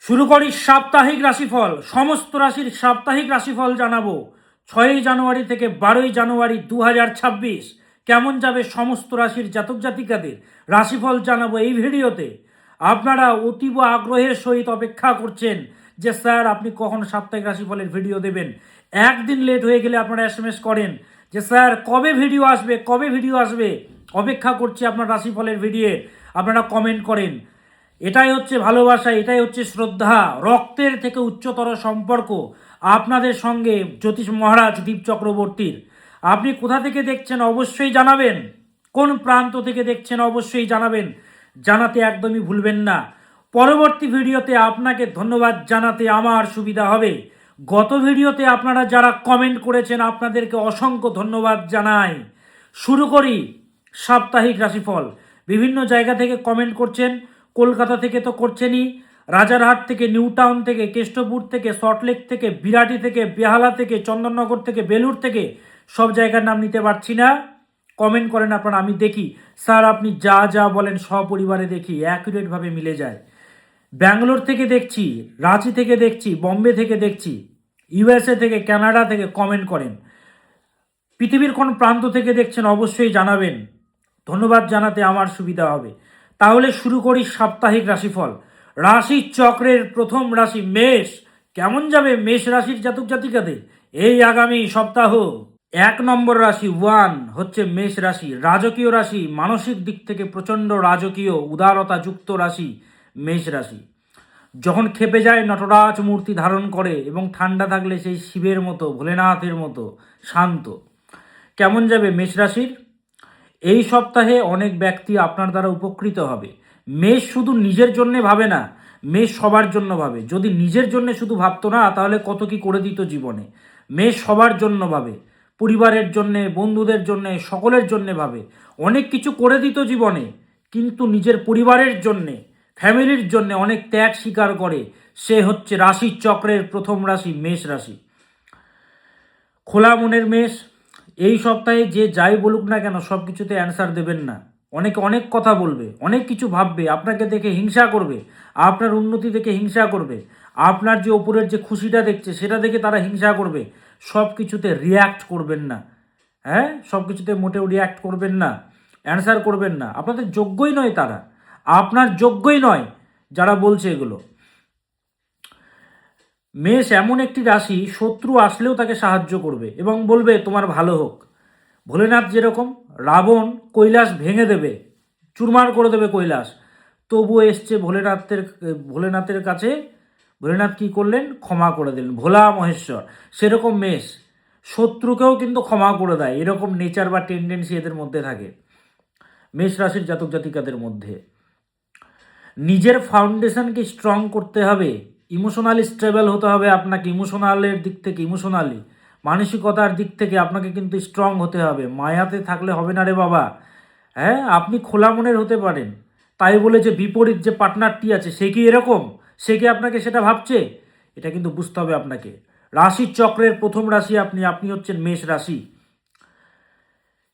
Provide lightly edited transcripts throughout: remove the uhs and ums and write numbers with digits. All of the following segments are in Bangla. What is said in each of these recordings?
শুরু করি সাপ্তাহিক রাশিফল। সমস্ত রাশির সাপ্তাহিক রাশিফল জানাবো 6ই জানুয়ারি থেকে 12ই জানুয়ারি 2026। কেমন যাবে সমস্ত রাশির জাতক জাতিকাদের রাশিফল জানাবো এই ভিডিওতে। আপনারা অতীব আগ্রহের সহিত অপেক্ষা করছেন যে স্যার আপনি কখন সাপ্তাহিক রাশিফলের ভিডিও দেবেন। একদিন লেট হয়ে গেলে আপনারা এসএমএস করেন যে স্যার কবে ভিডিও আসবে, কবে ভিডিও আসবে, অপেক্ষা করছি আপনার রাশিফলের ভিডিও। আপনারা কমেন্ট করেন। এটাই হচ্ছে ভালোবাসা, এটাই হচ্ছে শ্রদ্ধা, রক্তের থেকে উচ্চতর সম্পর্ক আপনাদের সঙ্গে জ্যোতিষ মহারাজ দীপ চক্রবর্তীর। আপনি কোথা থেকে দেখছেন অবশ্যই জানাবেন, কোন প্রান্ত থেকে দেখছেন অবশ্যই জানাবেন, জানাতে একদমই ভুলবেন না। পরবর্তী ভিডিওতে আপনাকে ধন্যবাদ জানাতে আমার সুবিধা হবে। গত ভিডিওতে আপনারা যারা কমেন্ট করেছেন আপনাদেরকে অসংখ্য ধন্যবাদ জানাই। শুরু করি সাপ্তাহিক রাশিফল। বিভিন্ন জায়গা থেকে কমেন্ট করছেন, কলকাতা থেকে তো করছেনই, রাজারহাট থেকে, নিউ টাউন থেকে, কেষ্টপুর থেকে, সল্টলেক থেকে, বিরাটি থেকে, বেহালা থেকে, চন্দননগর থেকে, বেলুর থেকে, সব জায়গার নাম নিতে পারছি না। কমেন্ট করেন আপনারা, আমি দেখি স্যার আপনি যা যা বলেন সপরিবারে দেখি অ্যাকুরেটভাবে মিলে যায়। ব্যাঙ্গালোর থেকে দেখছি, রাঁচি থেকে দেখছি, বম্বে থেকে দেখছি, ইউএসএ থেকে, কানাডা থেকে কমেন্ট করেন। পৃথিবীর কোন প্রান্ত থেকে দেখছেন অবশ্যই জানাবেন, ধন্যবাদ জানাতে আমার সুবিধা হবে। তাহলে শুরু করি সাপ্তাহিক রাশিফল। রাশি চক্রের প্রথম রাশি মেষ। কেমন যাবে মেষ রাশির জাতক জাতিকাদের এই আগামী সপ্তাহ? 1 নম্বর রাশি হচ্ছে মেষ রাশি, রাজকীয় রাশি, মানসিক দিক থেকে প্রচণ্ড রাজকীয় উদারতা যুক্ত রাশি মেষ রাশি। যখন খেপে যায় নটরাজ মূর্তি ধারণ করে এবং ঠান্ডা থাকলে সেই শিবের মতো, ভোলেনাথের মতো শান্ত। কেমন যাবে মেষ রাশির? এই সপ্তাহে অনেক ব্যক্তি আপনার দ্বারা উপকৃত হবে। মেষ শুধু নিজের জন্যে ভাবে না, মেষ সবার জন্য ভাবে। যদি নিজের জন্য শুধু ভাবতো না তাহলে কত কি করে দিত জীবনে। মেষ সবার জন্য ভাবে, পরিবারের জন্যে, বন্ধুদের জন্যে, সকলের জন্যে ভাবে। অনেক কিছু করে দিত জীবনে, কিন্তু নিজের পরিবারের জন্যে, ফ্যামিলির জন্যে অনেক ত্যাগ স্বীকার করে। সে হচ্ছে রাশি চক্রের প্রথম রাশি মেষ রাশি। খোলা মনের মেষ। এই সপ্তাহে যে যাই বলুক না কেন সব কিছুতে অ্যান্সার দেবেন না। অনেকে অনেক কথা বলবে, অনেক কিছু ভাববে, আপনাকে দেখে হিংসা করবে, আপনার উন্নতি দেখে হিংসা করবে, আপনার যে ওপরের যে খুশিটা দেখছে সেটা দেখে তারা হিংসা করবে। সব কিছুতে রিয়্যাক্ট করবেন না। হ্যাঁ, সব কিছুতে মোটেও রিয়্যাক্ট করবেন না, অ্যান্সার করবেন না। আপনাদের যোগ্যই নয় তারা, আপনার যোগ্যই নয় যারা বলছে এগুলো। মেষ এমন একটি রাশি, শত্রু আসলেও তাকে সাহায্য করবে এবং বলবে তোমার ভালো হোক। ভোলেনাথ যেরকম, রাবণ কৈলাস ভেঙে দেবে, চুরমার করে দেবে কৈলাস, তবুও এসছে ভোলেনাথের কাছে। ভোলেনাথ কী করলেন? ক্ষমা করে দিলেন, ভোলা মহেশ্বর। সেরকম মেষ শত্রুকেও কিন্তু ক্ষমা করে দেয়, এরকম নেচার বা টেন্ডেন্সি এদের মধ্যে থাকে মেষ রাশির জাতক জাতিকাদের মধ্যে। নিজের ফাউন্ডেশনকে স্ট্রং করতে হবে, ইমোশনালি স্টেবল হতে হবে আপনাকে। ইমোশনালের দিক থেকে, ইমোশনালি মানসিকতার দিক থেকে আপনাকে কিন্তু স্ট্রং হতে হবে। মায়াতে থাকলে হবে না রে বাবা। হ্যাঁ, আপনি খোলা মনের হতে পারেন, তাই বলে যে বিপরীত যে পার্টনারটি আছে সে কি এরকম, সে কি আপনাকে সেটা ভাবছে, এটা কিন্তু বুঝতে হবে আপনাকে। রাশি চক্রের প্রথম রাশি আপনি হচ্ছেন মেষ রাশি।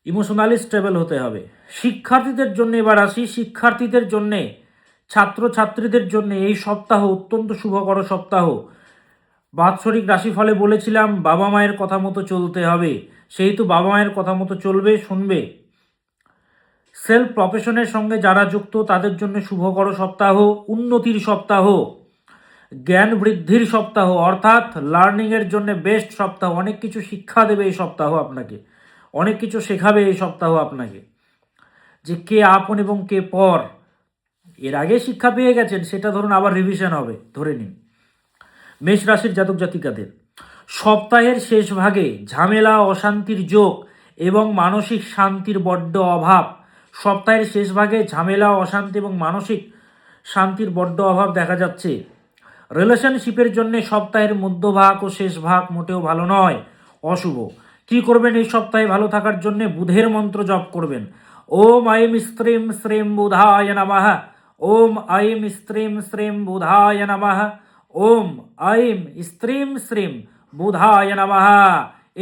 ইমোশনালি স্টেবল হতে হবে। শিক্ষার্থীদের জন্য এবার আসি, শিক্ষার্থীদের জন্যে, ছাত্রছাত্রীদের জন্য এই সপ্তাহ অত্যন্ত শুভকর সপ্তাহ। বাৎসরিক রাশিফলে বলেছিলাম বাবা মায়ের কথা মতো চলতে হবে, সেহেতু বাবা মায়ের কথা মতো চলবে, শুনবে। সেলফ প্রফেশনের সঙ্গে যারা যুক্ত তাদের জন্য শুভকর সপ্তাহ, উন্নতির সপ্তাহ, জ্ঞান বৃদ্ধির সপ্তাহ, অর্থাৎ লার্নিংয়ের জন্য বেস্ট সপ্তাহ। অনেক কিছু শিক্ষা দেবে এই সপ্তাহ আপনাকে, অনেক কিছু শেখাবে এই সপ্তাহ আপনাকে, যে কে আপন এবং কে পর। এর আগে শিক্ষা পেয়ে গেছেন, সেটা ধরুন আবার রিভিশন হবে, ধরে নিন। মেষ রাশির জাতক জাতিকাদের সপ্তাহের শেষ ভাগে ঝামেলা, অশান্তির যোগ এবং মানসিক শান্তির বড্ড অভাব। সপ্তাহের শেষ ভাগে ঝামেলা, অশান্তি এবং মানসিক শান্তির বড্ড অভাব দেখা যাচ্ছে। রিলেশনশিপের জন্য সপ্তাহের মধ্যভাগ ও শেষ ভাগ মোটেও ভালো নয়, অশুভ। কি করবেন এই সপ্তাহে ভালো থাকার জন্য? বুধের মন্ত্র জপ করবেন। ওম আইম স্ত্রীম শ্রীম বুধায় নমঃ, ওম আইম স্ত্রীম শ্রীম বুধায় নমঃ, ওম আইম স্ত্রীম শ্রীম বুধায় নমঃ।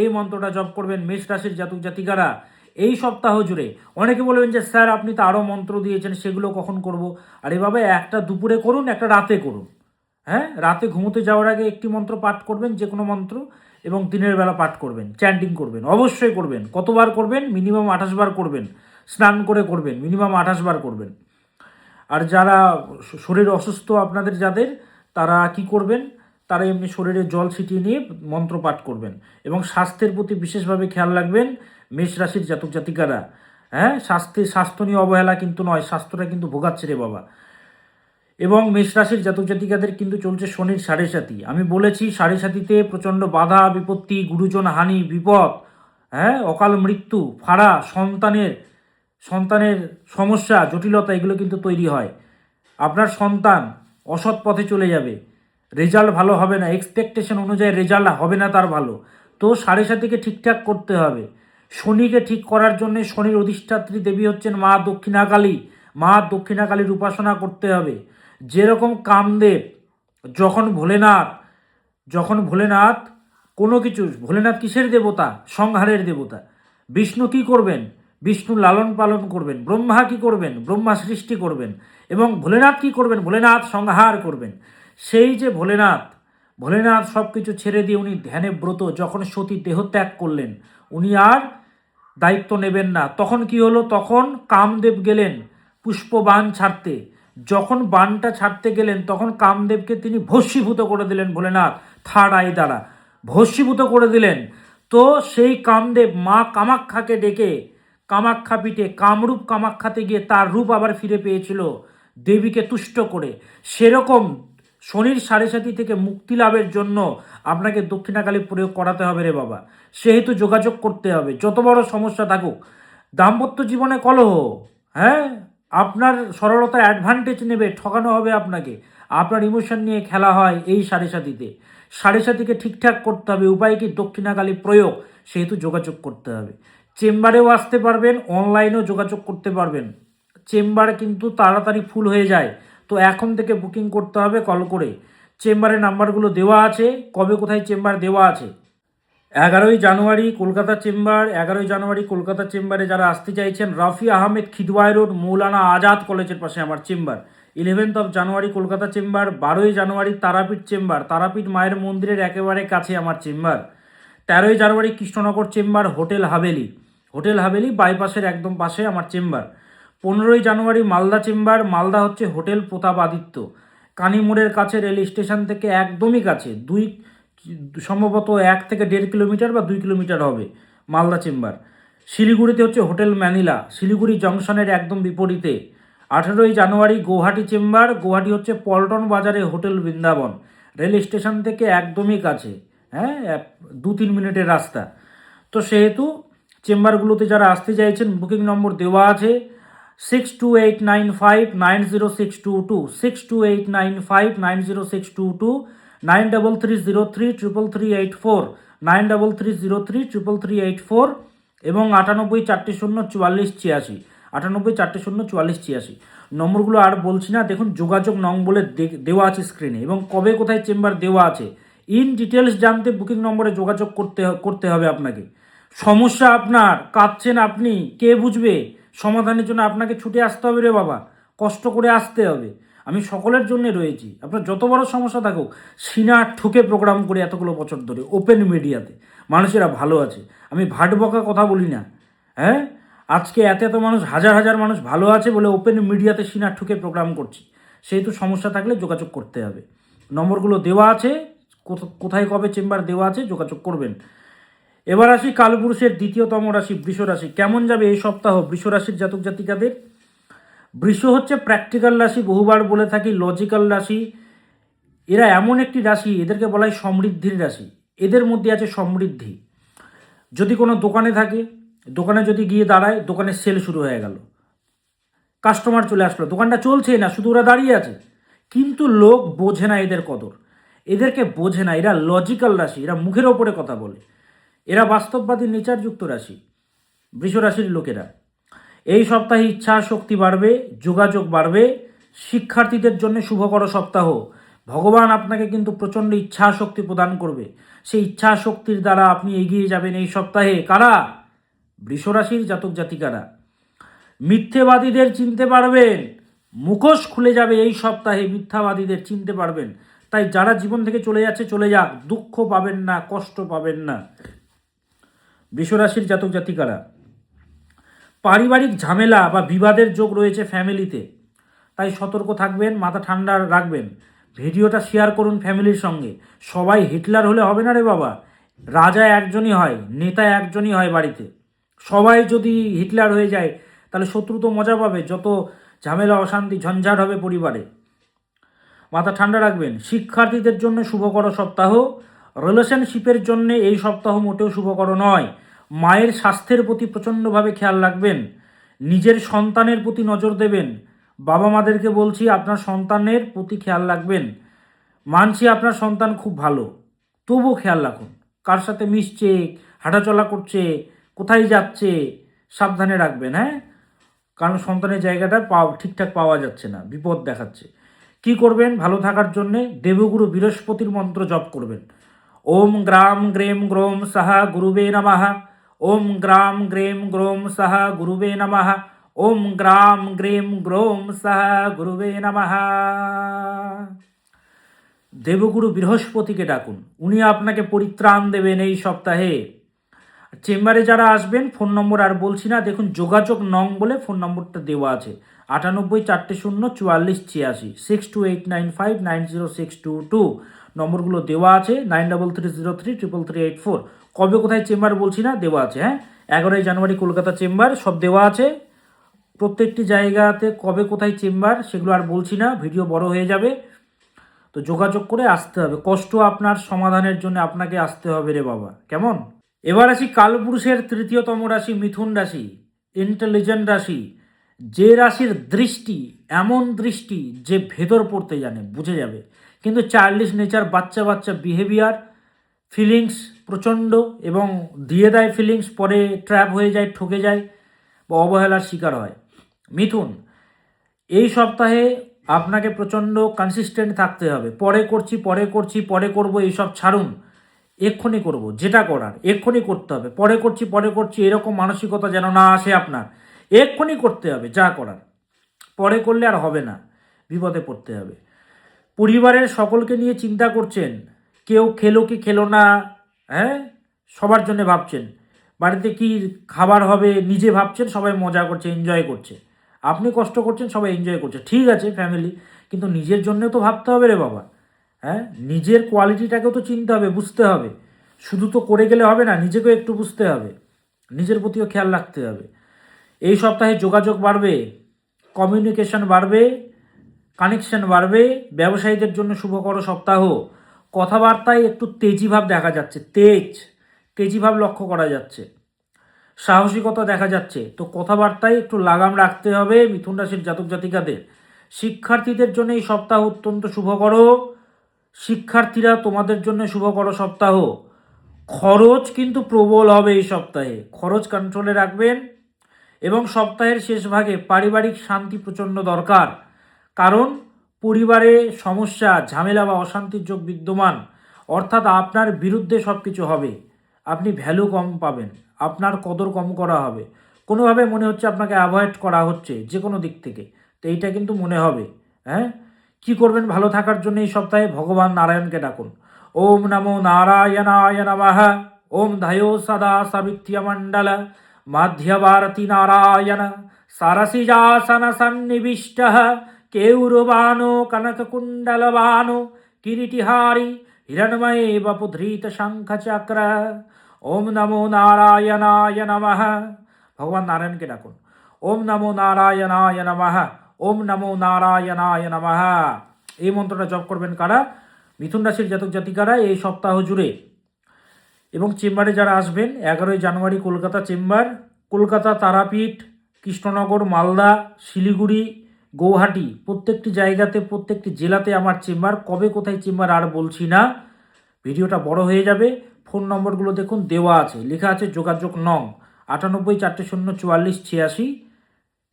এই মন্ত্রটা জপ করবেন মেষ রাশির জাতক জাতিকারা এই সপ্তাহ জুড়ে। অনেকে বলবেন যে স্যার আপনি তো আরও মন্ত্র দিয়েছেন, সেগুলো কখন করব? আরে বাবা, একটা দুপুরে করুন, একটা রাতে করুন। হ্যাঁ, রাতে ঘুমোতে যাওয়ার আগে একটি মন্ত্র পাঠ করবেন, যে কোনো মন্ত্র, এবং দিনের বেলা পাঠ করবেন, চ্যান্টিং করবেন, অবশ্যই করবেন। কতবার করবেন? মিনিমাম 28 বার করবেন। স্নান করে করবেন, মিনিমাম 28 বার করবেন। আর যারা শরীর অসুস্থ আপনাদের যাদের, তারা কি করবেন? তারা এমনি শরীরে জল ছিটিয়ে নিয়ে মন্ত্র পাঠ করবেন। এবং স্বাস্থ্যের প্রতি বিশেষভাবে খেয়াল রাখবেন মেষ রাশির জাতক জাতিকারা। হ্যাঁ, স্বাস্থ্য নিয়ে অবহেলা কিন্তু নয়, স্বাস্থ্যটা কিন্তু ভোগাচ্ছে রে বাবা। এবং মেষ রাশির জাতক জাতিকাদের কিন্তু চলছে শনির সাড়ে সাতি। আমি বলেছি সাড়ে সাতিতে প্রচণ্ড বাধা বিপত্তি, গুরুজন হানি, বিপদ, হ্যাঁ, অকাল মৃত্যু, ফাড়া, সন্তানের সমস্যা, জটিলতা, এগুলো কিন্তু তৈরি হয়। আপনার সন্তান অসৎ পথে চলে যাবে, রেজাল্ট ভালো হবে না, এক্সপেকটেশন অনুযায়ী রেজাল্ট হবে না তার ভালো। তো সাড়ে সাতিকে ঠিকঠাক করতে হবে। শনিকে ঠিক করার জন্য শনির অধিষ্ঠাত্রী দেবী হচ্ছেন মা দক্ষিণাকালী। মা দক্ষিণাকালীর উপাসনা করতে হবে। যেরকম কামদেব যখন ভোলেনাথ কোনো কিছু, ভোলেনাথ কিসের দেবতা? সংহারের দেবতা। বিষ্ণু কি করবেন? বিষ্ণু লালন পালন করবেন। ব্রহ্মা কি করবেন? ব্রহ্মা সৃষ্টি করবেন। এবং ভোলেনাথ কি করবেন? ভোলেনাথ সংহার করবেন। সেই যে ভোলেনাথ সব কিছু ছেড়ে দিয়ে উনি ধ্যানে ব্রত, যখন সতী দেহত্যাগ করলেন, উনি আর দায়িত্ব নেবেন না। তখন কি হলো? তখন কামদেব গেলেন পুষ্পবাণ ছাড়তে। যখন বাণটা ছাড়তে গেলেন, তখন কামদেবকে তিনি ভস্মীভূত করে দিলেন ভোলেনাথ থার্ড আই দ্বারা, ভস্মীভূত করে দিলেন। তো সেই কামদেব মা কামাখ্যাকে ডেকে কামাখ্যা পীঠে কামরূপ কামাখ্যাতে গিয়ে তার রূপ আবার ফিরে পেয়েছিল দেবীকে তুষ্ট করে। সেরকম শনির সাড়ে সাতি থেকে মুক্তি লাভের জন্য আপনাকে দক্ষিণাকালী প্রয়োগ করাতে হবে রে বাবা। সেহেতু যোগাযোগ করতে হবে, যত বড় সমস্যা থাকুক। দাম্পত্য জীবনে কলহ, হ্যাঁ, আপনার সরলতা অ্যাডভান্টেজ নেবে, ঠকানো হবে আপনাকে। আপনার ইমোশন নিয়ে খেলা হয় এই সাড়ে সাতিতে। সাড়ে সাতিকে ঠিকঠাক করতে হবে। উপায় কি? দক্ষিণাকালী প্রয়োগ। সেহেতু যোগাযোগ করতে হবে। চেম্বারেও আসতে পারবেন, অনলাইনেও যোগাযোগ করতে পারবেন। চেম্বার কিন্তু তাড়াতাড়ি ফুল হয়ে যায়, তো এখন থেকে বুকিং করতে হবে কল করে। চেম্বারের নাম্বারগুলো দেওয়া আছে, কবে কোথায় চেম্বার দেওয়া আছে। 11ই জানুয়ারি কলকাতা চেম্বারে যারা আসতে চাইছেন, রাফি আহমেদ খিদওয়াই রোড, মৌলানা আজাদ কলেজের পাশে আমার চেম্বার। 11 জানুয়ারি কলকাতা চেম্বার। 12ই জানুয়ারি তারাপীঠ চেম্বার, তারাপীঠ মায়ের মন্দিরের একেবারে কাছে আমার চেম্বার। 13ই জানুয়ারি কৃষ্ণনগর চেম্বার, হোটেল হাভেলি বাইপাসের একদম পাশে আমার চেম্বার। 15ই জানুয়ারি মালদা চেম্বার, মালদা হচ্ছে হোটেল প্রতাপাদিত্য, কানিমোড়ের কাছে, রেল স্টেশন থেকে একদমই কাছে, সম্ভবত 1 থেকে 1.5 কিলোমিটার বা 2 কিলোমিটার হবে মালদা চেম্বার। শিলিগুড়িতে হচ্ছে হোটেল ম্যানিলা, শিলিগুড়ি জংশনের একদম বিপরীতে। 18ই জানুয়ারি গৌহাটি চেম্বার, গৌহাটি হচ্ছে পল্টন বাজারে হোটেল বৃন্দাবন, রেল স্টেশন থেকে একদমই কাছে, হ্যাঁ, 2-3 মিনিটের রাস্তা। তো সেহেতু চেম্বারগুলোতে যারা আসতে চাইছেন, বুকিং নম্বর দেওয়া আছে 6289590622, 6289590622, 9330333384, 9330333384, এবং 98404486, 98404486 নম্বরগুলো আর বলছি না। দেখুন, যোগাযোগ নং বলে দেওয়া আছে স্ক্রিনে, এবং কবে কোথায় চেম্বার দেওয়া আছে। ইন ডিটেলস জানতে বুকিং নম্বরে যোগাযোগ করতে হবে আপনাকে। সমস্যা আপনার, কাঁদছেন আপনি, কে বুঝবে? সমাধানের জন্য আপনাকে ছুটে আসতে হবে রে বাবা, কষ্ট করে আসতে হবে। আমি সকলের জন্য রয়েছি। আপনার যত বড় সমস্যা থাকুক, সিনা ঠুকে প্রোগ্রাম করে এতগুলো বছর ধরে ওপেন মিডিয়াতে মানুষেরা ভালো আছে। আমি ভাট বকা কথা বলি না। হ্যাঁ, আজকে এত মানুষ, হাজার মানুষ ভালো আছে বলে ওপেন মিডিয়াতে সিনা ঠুকে প্রোগ্রাম করছি। সেহেতু সমস্যা থাকলে যোগাযোগ করতে হবে। নম্বরগুলো দেওয়া আছে, কোথায় কবে চেম্বার দেওয়া আছে, যোগাযোগ করবেন। এবার আসি কালপুরুষের দ্বিতীয়তম রাশি বৃষ রাশি। কেমন যাবে এই সপ্তাহ বৃষ রাশির জাতক জাতিকাদের? বৃষ হচ্ছে প্র্যাকটিক্যাল রাশি, বহুবার বলে থাকি লজিক্যাল রাশি। এরা এমন একটি রাশি, এদেরকে বলা হয় সমৃদ্ধির রাশি। এদের মধ্যে আছে সমৃদ্ধি। যদি কোনো দোকানে থাকে, দোকানে যদি গিয়ে দাঁড়ায়, দোকানের সেল শুরু হয়ে গেল, কাস্টমার চলে আসলো, দোকানটা চলছেই না, শুধু ওরা দাঁড়িয়ে আছে। কিন্তু লোক বোঝে না এদের কদর, এদেরকে বোঝে না। এরা লজিক্যাল রাশি, এরা মুখের ওপরে কথা বলে, এরা বাস্তববাদী নেচারযুক্ত রাশি বৃষ রাশির লোকেরা। এই সপ্তাহে ইচ্ছা শক্তি বাড়বে, যোগাযোগ বাড়বে। শিক্ষার্থীদের জন্য শুভকর সপ্তাহ। ভগবান আপনাকে কিন্তু প্রচণ্ড ইচ্ছা শক্তি প্রদান করবে। সেই ইচ্ছা শক্তির দ্বারা আপনি এগিয়ে যাবেন এই সপ্তাহে। কারা? বৃষ রাশির জাতক জাতিকারা। মিথ্যেবাদীদের চিনতে পারবেন, মুখোশ খুলে যাবে এই সপ্তাহে, মিথ্যাবাদীদের চিনতে পারবেন। তাই যারা জীবন থেকে চলে যাচ্ছে চলে যাক, দুঃখ পাবেন না, কষ্ট পাবেন না। বৃষরাশির জাতক জাতিকারা, পারিবারিক ঝামেলা বা বিবাদের যোগ রয়েছে ফ্যামিলিতে, তাই সতর্ক থাকবেন, মাথা ঠান্ডা রাখবেন। ভিডিওটা শেয়ার করুন ফ্যামিলির সঙ্গে। সবাই হিটলার হলে হবে না রে বাবা, রাজা একজনই হয়, নেতা একজনই হয় বাড়িতে। সবাই যদি হিটলার হয়ে যায় তাহলে শত্রু তো মজা পাবে, যত ঝামেলা অশান্তি ঝঞ্ঝাট হবে পরিবারে। মাথা ঠান্ডা রাখবেন। শিক্ষার্থীদের জন্য শুভকর সপ্তাহ, রিলেশনশিপের জন্য এই সপ্তাহ মোটেও শুভকর নয়। মায়ের স্বাস্থ্যের প্রতি প্রচণ্ডভাবে খেয়াল রাখবেন, নিজের সন্তানের প্রতি নজর দেবেন। বাবা মাদেরকে বলছি আপনার সন্তানের প্রতি খেয়াল রাখবেন। মানছি আপনার সন্তান খুব ভালো, তবুও খেয়াল রাখুন, কার সাথে মিশছে, হাঁটাচলা করছে, কোথায় যাচ্ছে, সাবধানে রাখবেন। হ্যাঁ, কারণ সন্তানের জায়গাটা ঠিকঠাক পাওয়া যাচ্ছে না, বিপদ দেখাচ্ছে। কি করবেন ভালো থাকার জন্যে? দেবগুরু বৃহস্পতির মন্ত্র জপ করবেন। ওম গ্রাম গ্রেম গ্রোম সাহা গুরুবে নমঃ। ওম গ্রাম গ্রেম গ্রোম সাহা গুরুবে নমঃ। ওম গ্রাম গ্রেম গ্রোম সাহা গুরুবে নমঃ। দেবগুরু বৃহস্পতিকে ডাকুন, উনি আপনাকে পরিত্রাণ দেবেন এই সপ্তাহে। চেম্বারে যারা আসবেন, ফোন নম্বর আর বলছি না, দেখুন যোগাযোগ নং বলে ফোন নম্বরটা দেওয়া আছে, 98404486 6289590622 নম্বরগুলো দেওয়া আছে। 9330333384। কবে কোথায় চেম্বার বলছি না, দেওয়া আছে। হ্যাঁ, 11ই জানুয়ারি কলকাতা চেম্বার, সব দেওয়া আছে। প্রত্যেকটি জায়গাতে কবে কোথায় চেম্বার সেগুলো আর বলছি না, ভিডিও বড় হয়ে যাবে। তো যোগাযোগ করে আসতে হবে, কষ্ট আপনার সমাধানের জন্য আপনাকে আসতে হবে রে বাবা, কেমন? এবার আসি কালপুরুষের তৃতীয়তম রাশি মিথুন রাশি, ইন্টেলিজেন্ট রাশি। যে রাশির দৃষ্টি এমন দৃষ্টি যে ভেতর পড়তে জানে, বুঝে যাবে, কিন্তু চাইল্ডিশ নেচার, বাচ্চা বাচ্চা বিহেভিয়ার, ফিলিংস প্রচণ্ড, এবং দিয়ে দেয় ফিলিংস, পরে ট্র্যাপ হয়ে যায়, ঠকে যায় বা অবহেলার শিকার হয়। মিথুন, এই সপ্তাহে আপনাকে প্রচণ্ড কনসিস্টেন্ট থাকতে হবে। পরে করছি, পরে করছি, পরে করব, এইসব ছাড়ুন। এক্ষুনি করব, যেটা করার এক্ষুনি করতে হবে। পরে করছি, পরে করছি, এরকম মানসিকতা যেন না আসে আপনার। এক্ষুনি করতে হবে যা করার, পরে করলে আর হবে না, বিপদে পড়তে হবে। পরিবারের সকলকে নিয়ে চিন্তা করছেন, কেউ খেলো কি খেলো না, হ্যাঁ, সবার জন্য ভাবছেন। বাড়িতে কি খাবার হবে নিজে ভাবছেন, সবাই মজা করছে, এনজয় করছে। আপনি কষ্ট করছেন, সবাই এনজয় করছে, ঠিক আছে ফ্যামিলি, কিন্তু নিজের জন্য তো ভাবতে হবে রে বাবা। হ্যাঁ, নিজের কোয়ালিটিটাকেও তো চিনতে হবে, বুঝতে হবে। শুধু তো করে গেলে হবে না, নিজেকেও একটু বুঝতে হবে, নিজের প্রতিও খেয়াল রাখতে হবে। এই সপ্তাহে যোগাযোগ বাড়বে, কমিউনিকেশন বাড়বে, কানেকশন বাড়বে। ব্যবসায়ীদের জন্য শুভকর সপ্তাহ। কথাবার্তায় একটু তেজিভাব দেখা যাচ্ছে, তেজিভাব লক্ষ্য করা যাচ্ছে, সাহসিকতা দেখা যাচ্ছে। তো কথাবার্তায় একটু লাগাম রাখতে হবে মিথুন রাশির জাতক জাতিকাদের। শিক্ষার্থীদের জন্য এই সপ্তাহ অত্যন্ত শুভকর। শিক্ষার্থীরা, তোমাদের জন্য শুভকর সপ্তাহ। খরচ কিন্তু প্রবল হবে এই সপ্তাহে, খরচ কন্ট্রোলে রাখবেন। এবং সপ্তাহের শেষ ভাগে পারিবারিক শান্তি প্রচণ্ড দরকার, কারণ পরিবারে সমস্যা, ঝামেলা বা অশান্তির যোগ বিদ্যমান। অর্থাৎ আপনার বিরুদ্ধে সব কিছু হবে, আপনি ভ্যালু কম পাবেন, আপনার কদর কম করা হবে, কোনোভাবে মনে হচ্ছে আপনাকে অ্যাভয়েড করা হচ্ছে যে কোনো দিক থেকে। তো এইটা কিন্তু মনে হবে। হ্যাঁ, কি করবেন ভালো থাকার জন্য এই সপ্তাহে? ভগবান নারায়ণকে ডাকুন। ওম নমো নারায়ণায় নমঃ। ওম ধায়ো সদা সাবিত্র্যমণ্ডল মাধ্যভারতী নারায়ণ সারসিজাসন সন্নিবিষ্ট কেউরবানো কনককুণ্ডলবানো কিরিটিহারি হিরণময়ে বপুধৃত শঙ্খচক্র। ওম নমো নারায়ণায় নমঃ। ভগবান নারায়ণকে ডাকুন। ওম নমো নারায়ণায় নমঃ। ওম নমো নারায়ণায় নমঃ। এই মন্ত্রটা জপ করবেন কারা? মিথুন রাশির জাতক জাতিকারা এই সপ্তাহ জুড়ে। এবং চেম্বারে যারা আসবেন, 11ই জানুয়ারি কলকাতা চেম্বার, কলকাতা, তারাপীঠ, কৃষ্ণনগর, মালদা, শিলিগুড়ি, গৌহাটি, প্রত্যেকটি জায়গাতে, প্রত্যেকটি জেলাতে আমার চেম্বার। কবে কোথায় চেম্বার আর বলছি না, ভিডিওটা বড় হয়ে যাবে। ফোন নম্বরগুলো দেখুন দেওয়া আছে, লেখা আছে যোগাযোগ নং 98404486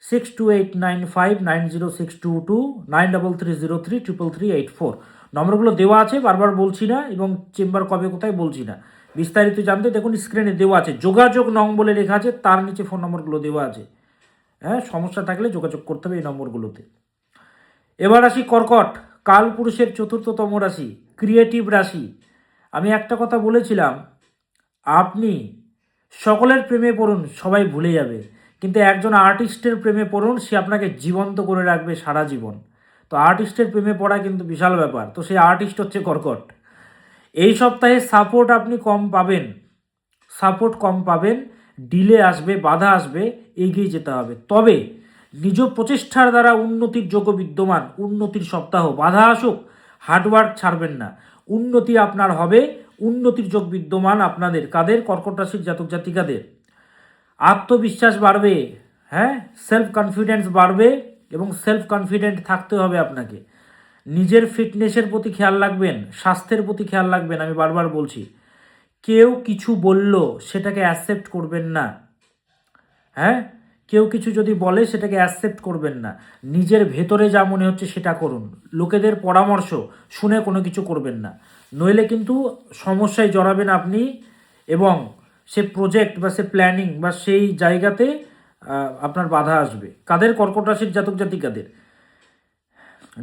6289590622 9330333384। নম্বরগুলো দেওয়া আছে, বারবার বলছি না, এবং চেম্বার কবে কোথায় বলছি না। বিস্তারিত জানতে দেখুন স্ক্রিনে দেওয়া আছে, যোগাযোগ নং বলে লেখা আছে, তার নিচে ফোন নম্বরগুলো দেওয়া আছে। হ্যাঁ, সমস্যা থাকলে যোগাযোগ করতে হবে এই নম্বরগুলোতে। এবার আসি কর্কট। কালপুরুষের চতুর্থতম রাশি ক্রিয়েটিভ রাশি। আমি একটা কথা বলেছিলাম, আপনি সকলের প্রেমে পড়ুন, সবাই ভুলে যাবে, কিন্তু একজন আর্টিস্টের প্রেমে পড়ুন, সে আপনাকে জীবন্ত করে রাখবে সারা জীবন। তো আর্টিস্টের প্রেমে পড়া কিন্তু বিশাল ব্যাপার। তো সেই আর্টিস্ট হচ্ছে কর্কট। এই সপ্তাহে সাপোর্ট আপনি কম পাবেন, ডিলে আসবে, বাধা আসবে, এগিয়ে যেতে হবে। তবে নিজ প্রচেষ্টার দ্বারা উন্নতির যোগ্য বিদ্যমান। উন্নতির সপ্তাহ, বাধা আসুক, হার্ডওয়ার্ক ছাড়বেন না, উন্নতি আপনার হবে। উন্নতির যোগ বিদ্যমান আপনাদের, কাদের? কর্কট রাশির জাতক জাতিকাদের। আত্মবিশ্বাস বাড়বে, হ্যাঁ, সেলফ কনফিডেন্স বাড়বে, এবং সেলফ কনফিডেন্ট থাকতে হবে আপনাকে। নিজের ফিটনেসের প্রতি খেয়াল রাখবেন, স্বাস্থ্যের প্রতি খেয়াল রাখবেন। আমি বারবার বলছি, কেউ কিছু বলল সেটাকে অ্যাকসেপ্ট করবেন না, হ্যাঁ, কেউ কিছু যদি বলে সেটাকে অ্যাকসেপ্ট করবেন না। নিজের ভেতরে যা মনে হচ্ছে সেটা করুন। লোকেদের পরামর্শ শুনে কোনো কিছু করবেন না, নইলে কিন্তু সমস্যায় জড়াবেন আপনি, এবং সে প্রজেক্ট বা সে প্ল্যানিং বা সেই জায়গাতে আপনার বাধা আসবে। কাদের? কর্কট রাশির জাতক জাতিকাদের।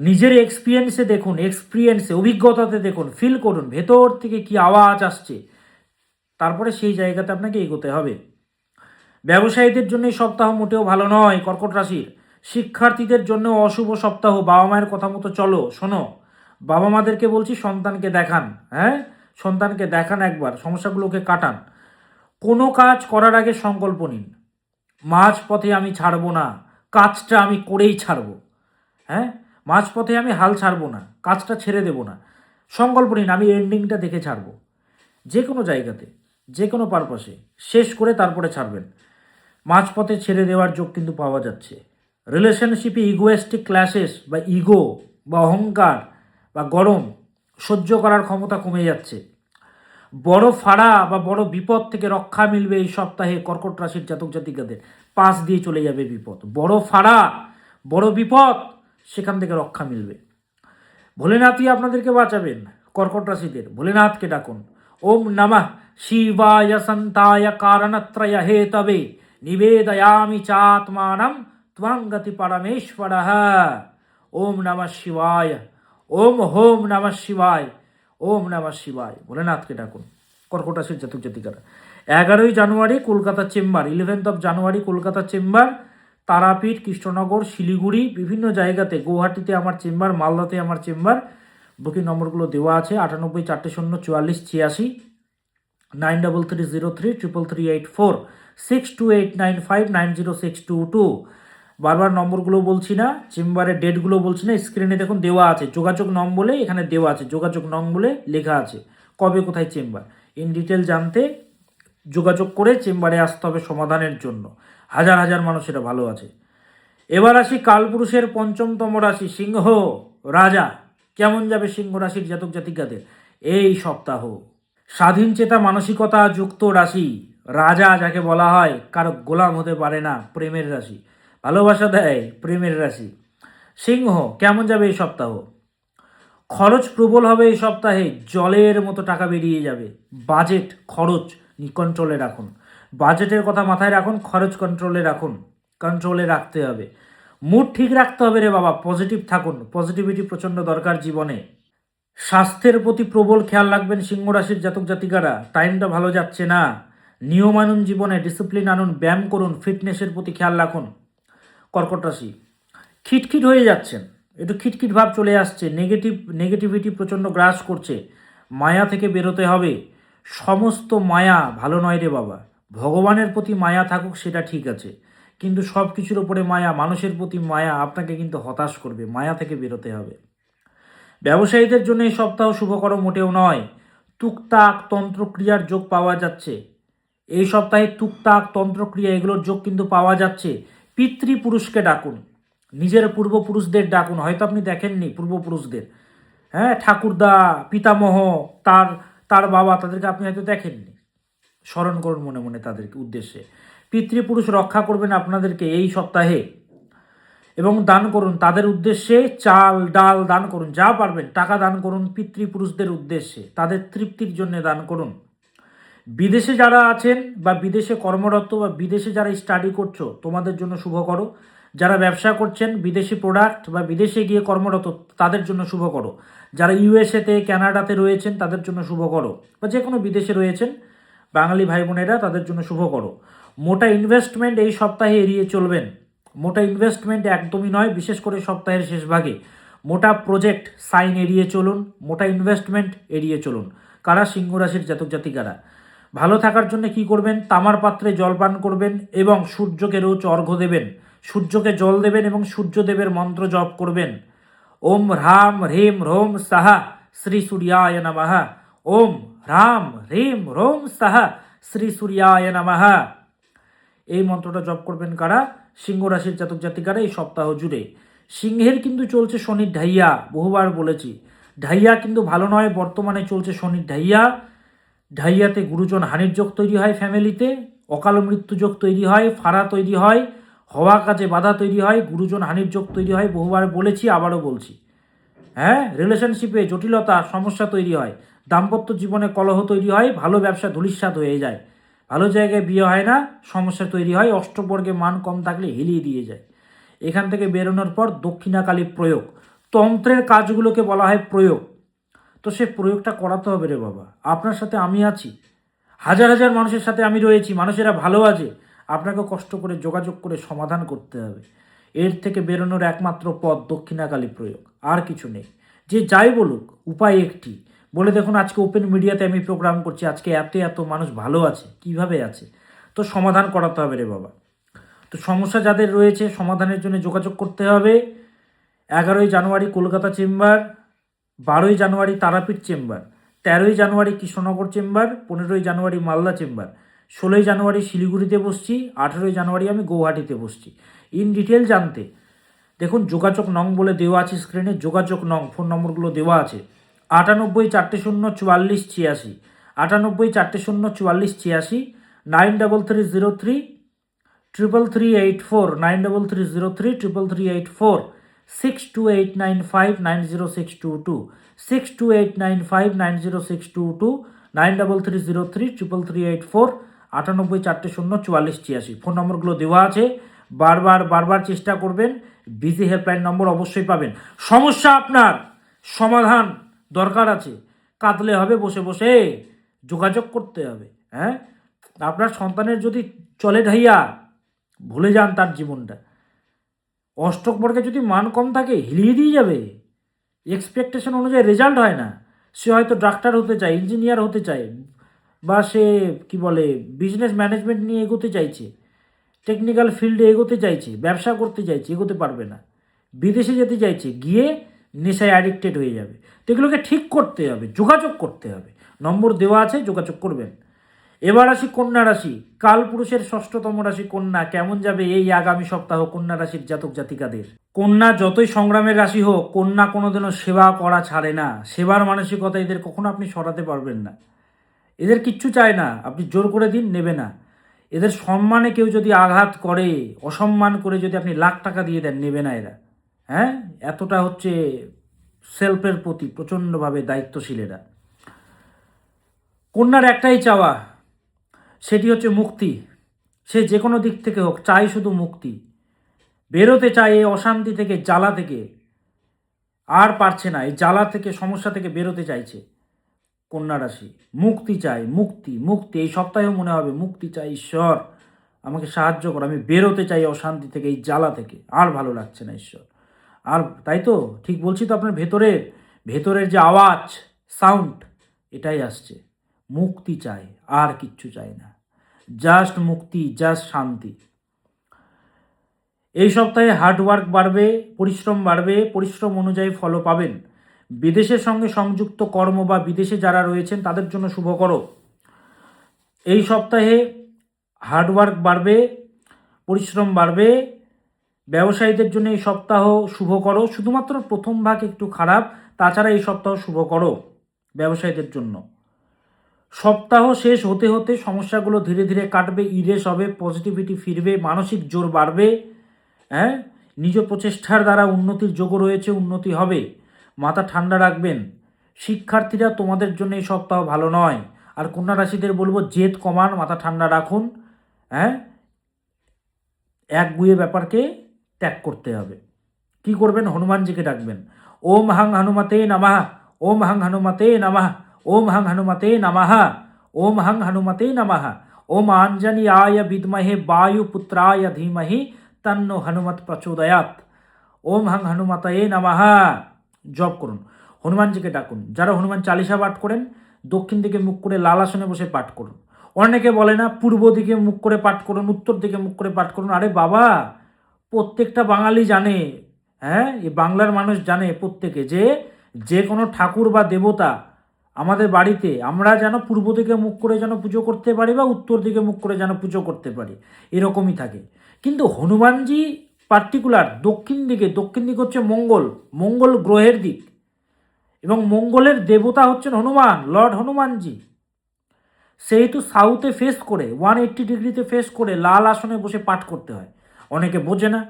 নিজের এক্সপিরিয়েন্সে অভিজ্ঞতাতে দেখুন, ফিল করুন ভেতর থেকে কি আওয়াজ আসছে, তারপরে সেই জায়গাতে আপনাকে এগোতে হবে। ব্যবসায়ীদের জন্য এই সপ্তাহ মোটেও ভালো নয় কর্কট রাশির। শিক্ষার্থীদের জন্য অশুভ সপ্তাহ। বাবা মায়ের কথা মতো চলো। শোনো, বাবা মাদেরকে বলছি, সন্তানকে দেখান, হ্যাঁ, সন্তানকে দেখান, একবার সমস্যাগুলোকে কাটান। কোনো কাজ করার আগে সংকল্প নিন, মাঝপথে আমি ছাড়বো না, কাজটা আমি করেই ছাড়বো, হ্যাঁ, মাঝপথে আমি হাল ছাড়বো না, কাজটা ছেড়ে দেবো না। সংকল্প নিন, আমি এন্ডিংটা দেখে ছাড়বো। যে কোনো জায়গাতে, যে কোনো পারপাসে শেষ করে তারপরে ছাড়বেন। মাঝপথে ছেড়ে দেওয়ার যোগ কিন্তু পাওয়া যাচ্ছে। রিলেশনশিপে ইগোয়েস্টিক ক্ল্যাশেস বা ইগো বা অহংকার বা গরম সহ্য করার ক্ষমতা কমে যাচ্ছে। বড় ফাড়া বা বড় বিপদ থেকে রক্ষা মিলবে এই সপ্তাহে কর্কট রাশির জাতক জাতিকাদের। পাশ দিয়ে চলে যাবে বিপদ, বড় ফাড়া, বড় বিপদ, সেখান থেকে রক্ষা মিলবে। ভোলেনাথই আপনাদেরকে বাঁচাবেন। কর্কট রাশিদের ভোলেনাথকে ডাকুন। ওম নমঃ শিবায় সন্তায় কারণত্রয় হেতবে নিবেদয়ামি চাত্মানম ত্বঙ্গতি পরমেশ্বরঃ। ওম নমঃ শিবায়, ওম হোম নমঃ শিবায়, ওম নমঃ শিবায়। ভোলেনাথকে ডাকুন কর্কট রাশির জাতক জাতিকারা। 11ই জানুয়ারি কলকাতা চেম্বার, 11th জানুয়ারি কলকাতা চেম্বার, তারাপীঠ, কৃষ্ণনগর, শিলিগুড়ি, বিভিন্ন জায়গাতে, গুয়াহাটিতে আমার চেম্বার, মালদাতে আমার চেম্বার। বুকিং নম্বরগুলো দেওয়া আছে 98 404 44 86, 9330333384, 6289590622। বারবার নম্বরগুলো বলছি না, চেম্বারের ডেটগুলো বলছি না, স্ক্রিনে দেখুন দেওয়া আছে। যোগাযোগ নং বলে এখানে দেওয়া আছে, যোগাযোগ নং বলে লেখা আছে, কবে কোথায় চেম্বার। ইন ডিটেল জানতে যোগাযোগ করে চেম্বারে আসতে হবে সমাধানের জন্য। হাজার হাজার মানুষেরা ভালো আছে। এবার আসি কালপুরুষের পঞ্চমতম রাশি সিংহ রাজা। কেমন যাবে সিংহ রাশির জাতক জাতিকাদের এই সপ্তাহ? স্বাধীন চেতা মানসিকতা যুক্ত রাশি। রাজা যাকে বলা হয়, কারো গোলাম হতে পারে না, প্রেমের রাশি, ভালোবাসা দেয়, প্রেমের রাশি। সিংহ কেমন যাবে এই সপ্তাহ? খরচ প্রবল হবে এই সপ্তাহে, জলের মতো টাকা বেরিয়ে যাবে। বাজেট, খরচ কন্ট্রোলে রাখুন। বাজেটের কথা মাথায় রাখুন, খরচ কন্ট্রোলে রাখুন, কন্ট্রোলে রাখতে হবে। মুড ঠিক রাখতে হবে রে বাবা, পজিটিভ থাকুন, পজিটিভিটি প্রচণ্ড দরকার জীবনে। স্বাস্থ্যের প্রতি প্রবল খেয়াল রাখবেন সিংহ রাশির জাতক জাতিকারা। টাইমটা ভালো যাচ্ছে না, নিয়ম আনুন জীবনে, ডিসিপ্লিন আনুন, ব্যায়াম করুন, ফিটনেসের প্রতি খেয়াল রাখুন। কর্কট রাশি খিটখিট হয়ে যাচ্ছেন, একটু খিটখিট ভাব চলে আসছে, নেগেটিভিটি প্রচণ্ড গ্রাস করছে। মায়া থেকে বেরোতে হবে। সমস্ত মায়া ভালো নয় রে বাবা। ভগবানের প্রতি মায়া থাকুক সেটা ঠিক আছে, কিন্তু সব কিছুর ওপরে মায়া, মানুষের প্রতি মায়া আপনাকে কিন্তু হতাশ করবে। মায়া থেকে বেরোতে হবে। ব্যবসায়ীদের জন্য এই সপ্তাহ শুভকর মোটেও নয়। টুকটাক তন্ত্রক্রিয়ার যোগ পাওয়া যাচ্ছে এই সপ্তাহে, টুকটাক তন্ত্রক্রিয়া এগুলোর যোগ কিন্তু পাওয়া যাচ্ছে। পিতৃপুরুষকে ডাকুন, নিজের পূর্বপুরুষদের ডাকুন। হয়তো আপনি দেখেননি পূর্বপুরুষদের, হ্যাঁ, ঠাকুরদা, পিতামহ, তার তার বাবা, তাদেরকে আপনি হয়তো দেখেননি। স্মরণ করুন মনে মনে তাদেরকে উদ্দেশ্যে। পিতৃপুরুষ রক্ষা করবেন আপনাদেরকে এই সপ্তাহে, এবং দান করুন তাদের উদ্দেশ্যে। চাল ডাল দান করুন, যা পারবেন টাকা দান করুন পিতৃপুরুষদের উদ্দেশ্যে, তাদের তৃপ্তির জন্য দান করুন। বিদেশে যারা আছেন বা বিদেশে কর্মরত বা বিদেশে যারা স্টাডি করছো, তোমাদের জন্য শুভ করো। যারা ব্যবসা করছেন বিদেশি প্রোডাক্ট বা বিদেশে গিয়ে কর্মরত তাদের জন্য শুভ করো। যারা ইউএসএতে ক্যানাডাতে রয়েছেন তাদের জন্য শুভ করো, বা যে কোনো বিদেশে রয়েছেন বাঙালি ভাই বোনেরা তাদের জন্য শুভ করো। মোটা ইনভেস্টমেন্ট এই সপ্তাহে এড়িয়ে চলবেন। মোটা ইনভেস্টমেন্ট একদমই নয়, বিশেষ করে সপ্তাহের শেষ ভাগে। মোটা প্রজেক্ট সাইন এড়িয়ে চলুন, মোটা ইনভেস্টমেন্ট এড়িয়ে চলুন। কারা? সিংহ রাশির জাতক জাতিকারা। ভালো থাকার জন্য কি করবেন? তামার পাত্রে জল পান করবেন এবং সূর্যকে রোজ অর্ঘ্য দেবেন, সূর্যকে জল দেবেন এবং সূর্যদেবের মন্ত্র জপ করবেন। ওম হ্রাম হ্রিম হ্রোম সাহা শ্রী সূর্যায় নমঃ। ওম হ্রাম হ্রিম হ্রোম সাহা শ্রী সূর্যায় নমঃ। এই মন্ত্রটা জপ করবেন কারা? সিংহ রাশির জাতক জাতিকারা এই সপ্তাহ জুড়ে। সিংহের কিন্তু চলছে শনির ঢাইয়া, বহুবার বলেছি। ঢাইয়া কিন্তু ভালো নয়, বর্তমানে চলছে শনির ঢাইয়া। ঢাইয়াতে গুরুজন হানির যোগ তৈরি হয়, ফ্যামিলিতে অকাল মৃত্যু যোগ তৈরি হয়, ফাড়া তৈরি হয়, হওয়া কাজে বাধা তৈরি হয়, গুরুজন হানির যোগ তৈরি হয়, বহুবার বলেছি, আবারও বলছি। হ্যাঁ, রিলেশনশিপে জটিলতা সমস্যা তৈরি হয়, দাম্পত্য জীবনে কলহ তৈরি হয়, ভালো ব্যবসা ধূলিসাৎ হয়ে যায়, ভালো জায়গায় বিয়ে হয় না, সমস্যা তৈরি হয়, অষ্টবর্গে মান কম থাকলে হেলিয়ে দিয়ে যায়। এখান থেকে বেরোনোর পর দক্ষিণাকালী প্রয়োগ, তন্ত্রের কাজগুলোকে বলা হয় প্রয়োগ। তো সে প্রয়োগটা করাতে হবে রে বাবা। আপনার সাথে আমি আছি, হাজার হাজার মানুষের সাথে আমি রয়েছি, মানুষেরা ভালো আছে, আপনাকে কষ্ট করে যোগাযোগ করে সমাধান করতে হবে। এর থেকে বেরোনোর একমাত্র পথ দক্ষিণাকালী প্রয়োগ, আর কিছু নেই। যে যাই বলুক, উপায় একটি। বলে দেখুন, আজকে ওপেন মিডিয়াতে আমি প্রোগ্রাম করছি, আজকে এত এত মানুষ ভালো আছে, কিভাবে আছে? তো সমাধান করাতে হবে রে বাবা। তো সমস্যা যাদের রয়েছে সমাধানের জন্য যোগাযোগ করতে হবে। 11ই জানুয়ারি কলকাতা চেম্বার, 12ই জানুয়ারি তারাপীঠ চেম্বার, 13ই জানুয়ারি কৃষ্ণনগর চেম্বার, 15ই জানুয়ারি মালদা চেম্বার, 16ই জানুয়ারি শিলিগুড়িতে বসছি, 18ই জানুয়ারি আমি গৌহাটিতে বসছি। ইন ডিটেল জানতে দেখুন যোগাযোগ নং বলে দেওয়া আছে স্ক্রিনে, যোগাযোগ নং ফোন নম্বরগুলো দেওয়া আছে 98404486, 98404486, 9330 33384, 9330 33384, 6289590622, 9330 98404486। ফোন নম্বরগুলো দেওয়া আছে, বারবার চেষ্টা করবেন। বিজি হেল্পলাইন নম্বর অবশ্যই পাবেন। সমস্যা আপনার, সমাধান দরকার আছে, কাঁদলে হবে বসে বসে, যোগাযোগ করতে হবে। হ্যাঁ, আপনার সন্তানের যদি চলে ঢাইয়া, ভুলে যান তার জীবনটা। অষ্টক বর্গে যদি মান কম থাকে হিলিয়ে দিয়ে যাবে, এক্সপেকটেশন অনুযায়ী রেজাল্ট হয় না। সে হয়তো ডাক্তার হতে চায়, ইঞ্জিনিয়ার হতে চায়, বা সে কি বলে বিজনেস ম্যানেজমেন্ট নিয়ে এগোতে চাইছে, টেকনিক্যাল ফিল্ডে এগোতে চাইছে, ব্যবসা করতে চাইছে, এগোতে পারবে না। বিদেশে যেতে চাইছে, গিয়ে নেশায় অ্যাডিক্টেড হয়ে যাবে। তো এগুলোকে ঠিক করতে হবে, যোগাযোগ করতে হবে। নম্বর দেওয়া আছে, যোগাযোগ করবেন। এবার আসি কন্যা রাশি। কাল পুরুষের ষষ্ঠতম রাশি কন্যা। কেমন যাবে এই আগামী সপ্তাহ কন্যা রাশির জাতক জাতিকাদের? কন্যা যতই সংগ্রামের রাশি হোক, কন্যা কোনোদিনও সেবা করা ছাড়ে না। সেবার মানসিকতা এদের কখনো আপনি সরাতে পারবেন না। এদের কিচ্ছু চায় না, আপনি জোর করে দিন নেবে না। এদের সম্মানে কেউ যদি আঘাত করে, অসম্মান করে যদি আপনি লাখ টাকা দিয়ে দেন, নেবে না এরা। হ্যাঁ, এতটা হচ্ছে সেলফের প্রতি প্রচণ্ডভাবে দায়িত্বশীল এরা। কন্যার একটাই চাওয়া, সেটি হচ্ছে মুক্তি। সে যে কোনো দিক থেকে হোক, চাই শুধু মুক্তি। বেরোতে চায় এই অশান্তি থেকে, জ্বালা থেকে। আর পারছে না, এই জ্বালা থেকে, সমস্যা থেকে বেরোতে চাইছে কন্যা রাশি। মুক্তি চাই, মুক্তি মুক্তি। এই সপ্তাহেও মনে হবে মুক্তি চাই, ঈশ্বর আমাকে সাহায্য কর, আমি বেরোতে চাই অশান্তি থেকে, এই জ্বালা থেকে। আর ভালো লাগছে না ঈশ্বর। আর তাই তো ঠিক বলছি তো, আপনার ভেতরের যে আওয়াজ, সাউন্ড, এটাই আসছে। মুক্তি চাই, আর কিচ্ছু চাই না, জাস্ট মুক্তি, জাস্ট শান্তি। এই সপ্তাহে হার্ডওয়ার্ক বাড়বে, পরিশ্রম বাড়বে, পরিশ্রম অনুযায়ী ফলও পাবেন। বিদেশের সঙ্গে সংযুক্ত কর্ম বা বিদেশে যারা রয়েছেন তাদের জন্য শুভ করো। এই সপ্তাহে হার্ডওয়ার্ক বাড়বে, পরিশ্রম বাড়বে। ব্যবসায়ীদের জন্য এই সপ্তাহ শুভ করো। শুধুমাত্র প্রথম ভাগ একটু খারাপ, তাছাড়া এই সপ্তাহ শুভ করো ব্যবসায়ীদের জন্য। সপ্তাহ শেষ হতে হতে সমস্যাগুলো ধীরে ধীরে কাটবে, ইরেস হবে, পজিটিভিটি ফিরবে, মানসিক জোর বাড়বে। হ্যাঁ, নিজ প্রচেষ্টার দ্বারা উন্নতির যোগও রয়েছে, উন্নতি হবে। মাথা ঠান্ডা রাখবেন। শিক্ষার্থীরা, তোমাদের জন্য এই সপ্তাহ ভালো নয়। আর কন্যা রাশিদের বলবো, জেদ কমান, মাথা ঠান্ডা রাখুন। হ্যাঁ, একগুঁয়ে ব্যাপারকে ত্যাগ করতে হবে। কি করবেন? হনুমানজিকে ডাকবেন। ওম হাং হনুমতে নমঃ, ওম হাং হনুমতে নমঃ, ওম হাং হনুমতে নমঃ, ওম হাং হনুমতে নমঃ, ওম আঞ্জনেয়ায় বিদ্মহে বায়ুপুত্রায় ধীমহি তন্নো হনুমৎ প্রচোদয়াৎ, ওম হাং হনুমতে নমঃ জপ করুন। হনুমানজিকে ডাকুন। যারা হনুমান চালিসা পাঠ করেন দক্ষিণ দিকে মুখ করে লাল আসনে বসে পাঠ করুন। অনেকে বলে না পূর্ব দিকে মুখ করে পাঠ করুন, উত্তর দিকে মুখ করে পাঠ করুন। আরে বাবা, প্রত্যেকটা বাঙালি জানে, হ্যাঁ, এই বাংলার মানুষ জানে প্রত্যেকে, যে কোনো ঠাকুর বা দেবতা আমাদের বাড়িতে আমরা যেন পূর্ব দিকে মুখ করে যেন পুজো করতে পারি বা উত্তর দিকে মুখ করে যেন পুজো করতে পারি, এরকমই থাকে। কিন্তু হনুমানজি পার্টিকুলার দক্ষিণ দিকে হচ্ছে মঙ্গল গ্রহের দিক, এবং মঙ্গলের দেবতা হচ্ছেন হনুমান, লর্ড হনুমানজি। সেহেতু সাউথে ফেস করে 180 ডিগ্রিতে ফেস করে লাল আসনে বসে পাঠ করতে হয়। অনেকে বোঝে না,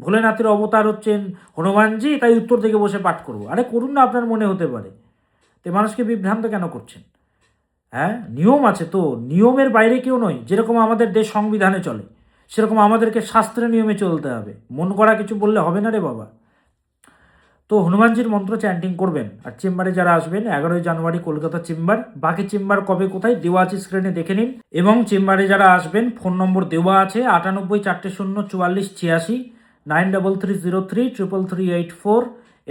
ভোলেনাথের অবতার হচ্ছেন হনুমানজি, তাই উত্তর দিকে বসে পাঠ করব। আরে করুন না, আপনার মনে হতে পারে। তো মানুষকে বিভ্রান্ত কেন করছেন? হ্যাঁ, নিয়ম আছে তো, নিয়মের বাইরে কেউ নয়। যেরকম আমাদের দেশ সংবিধানে চলে সেরকম আমাদেরকে শাস্ত্রের নিয়মে চলতে হবে। মন করা কিছু বললে হবে না রে বাবা। তো হনুমানজির মন্ত্র চ্যান্টিং করবেন। আর চেম্বারে যারা আসবেন 11ই জানুয়ারি কলকাতা চেম্বার, বাকি চেম্বার কবে কোথায় দেওয়া আছে স্ক্রিনে দেখে নিন। এবং চেম্বারে যারা আসবেন ফোন নম্বর দেওয়া আছে 98404486, 9330333384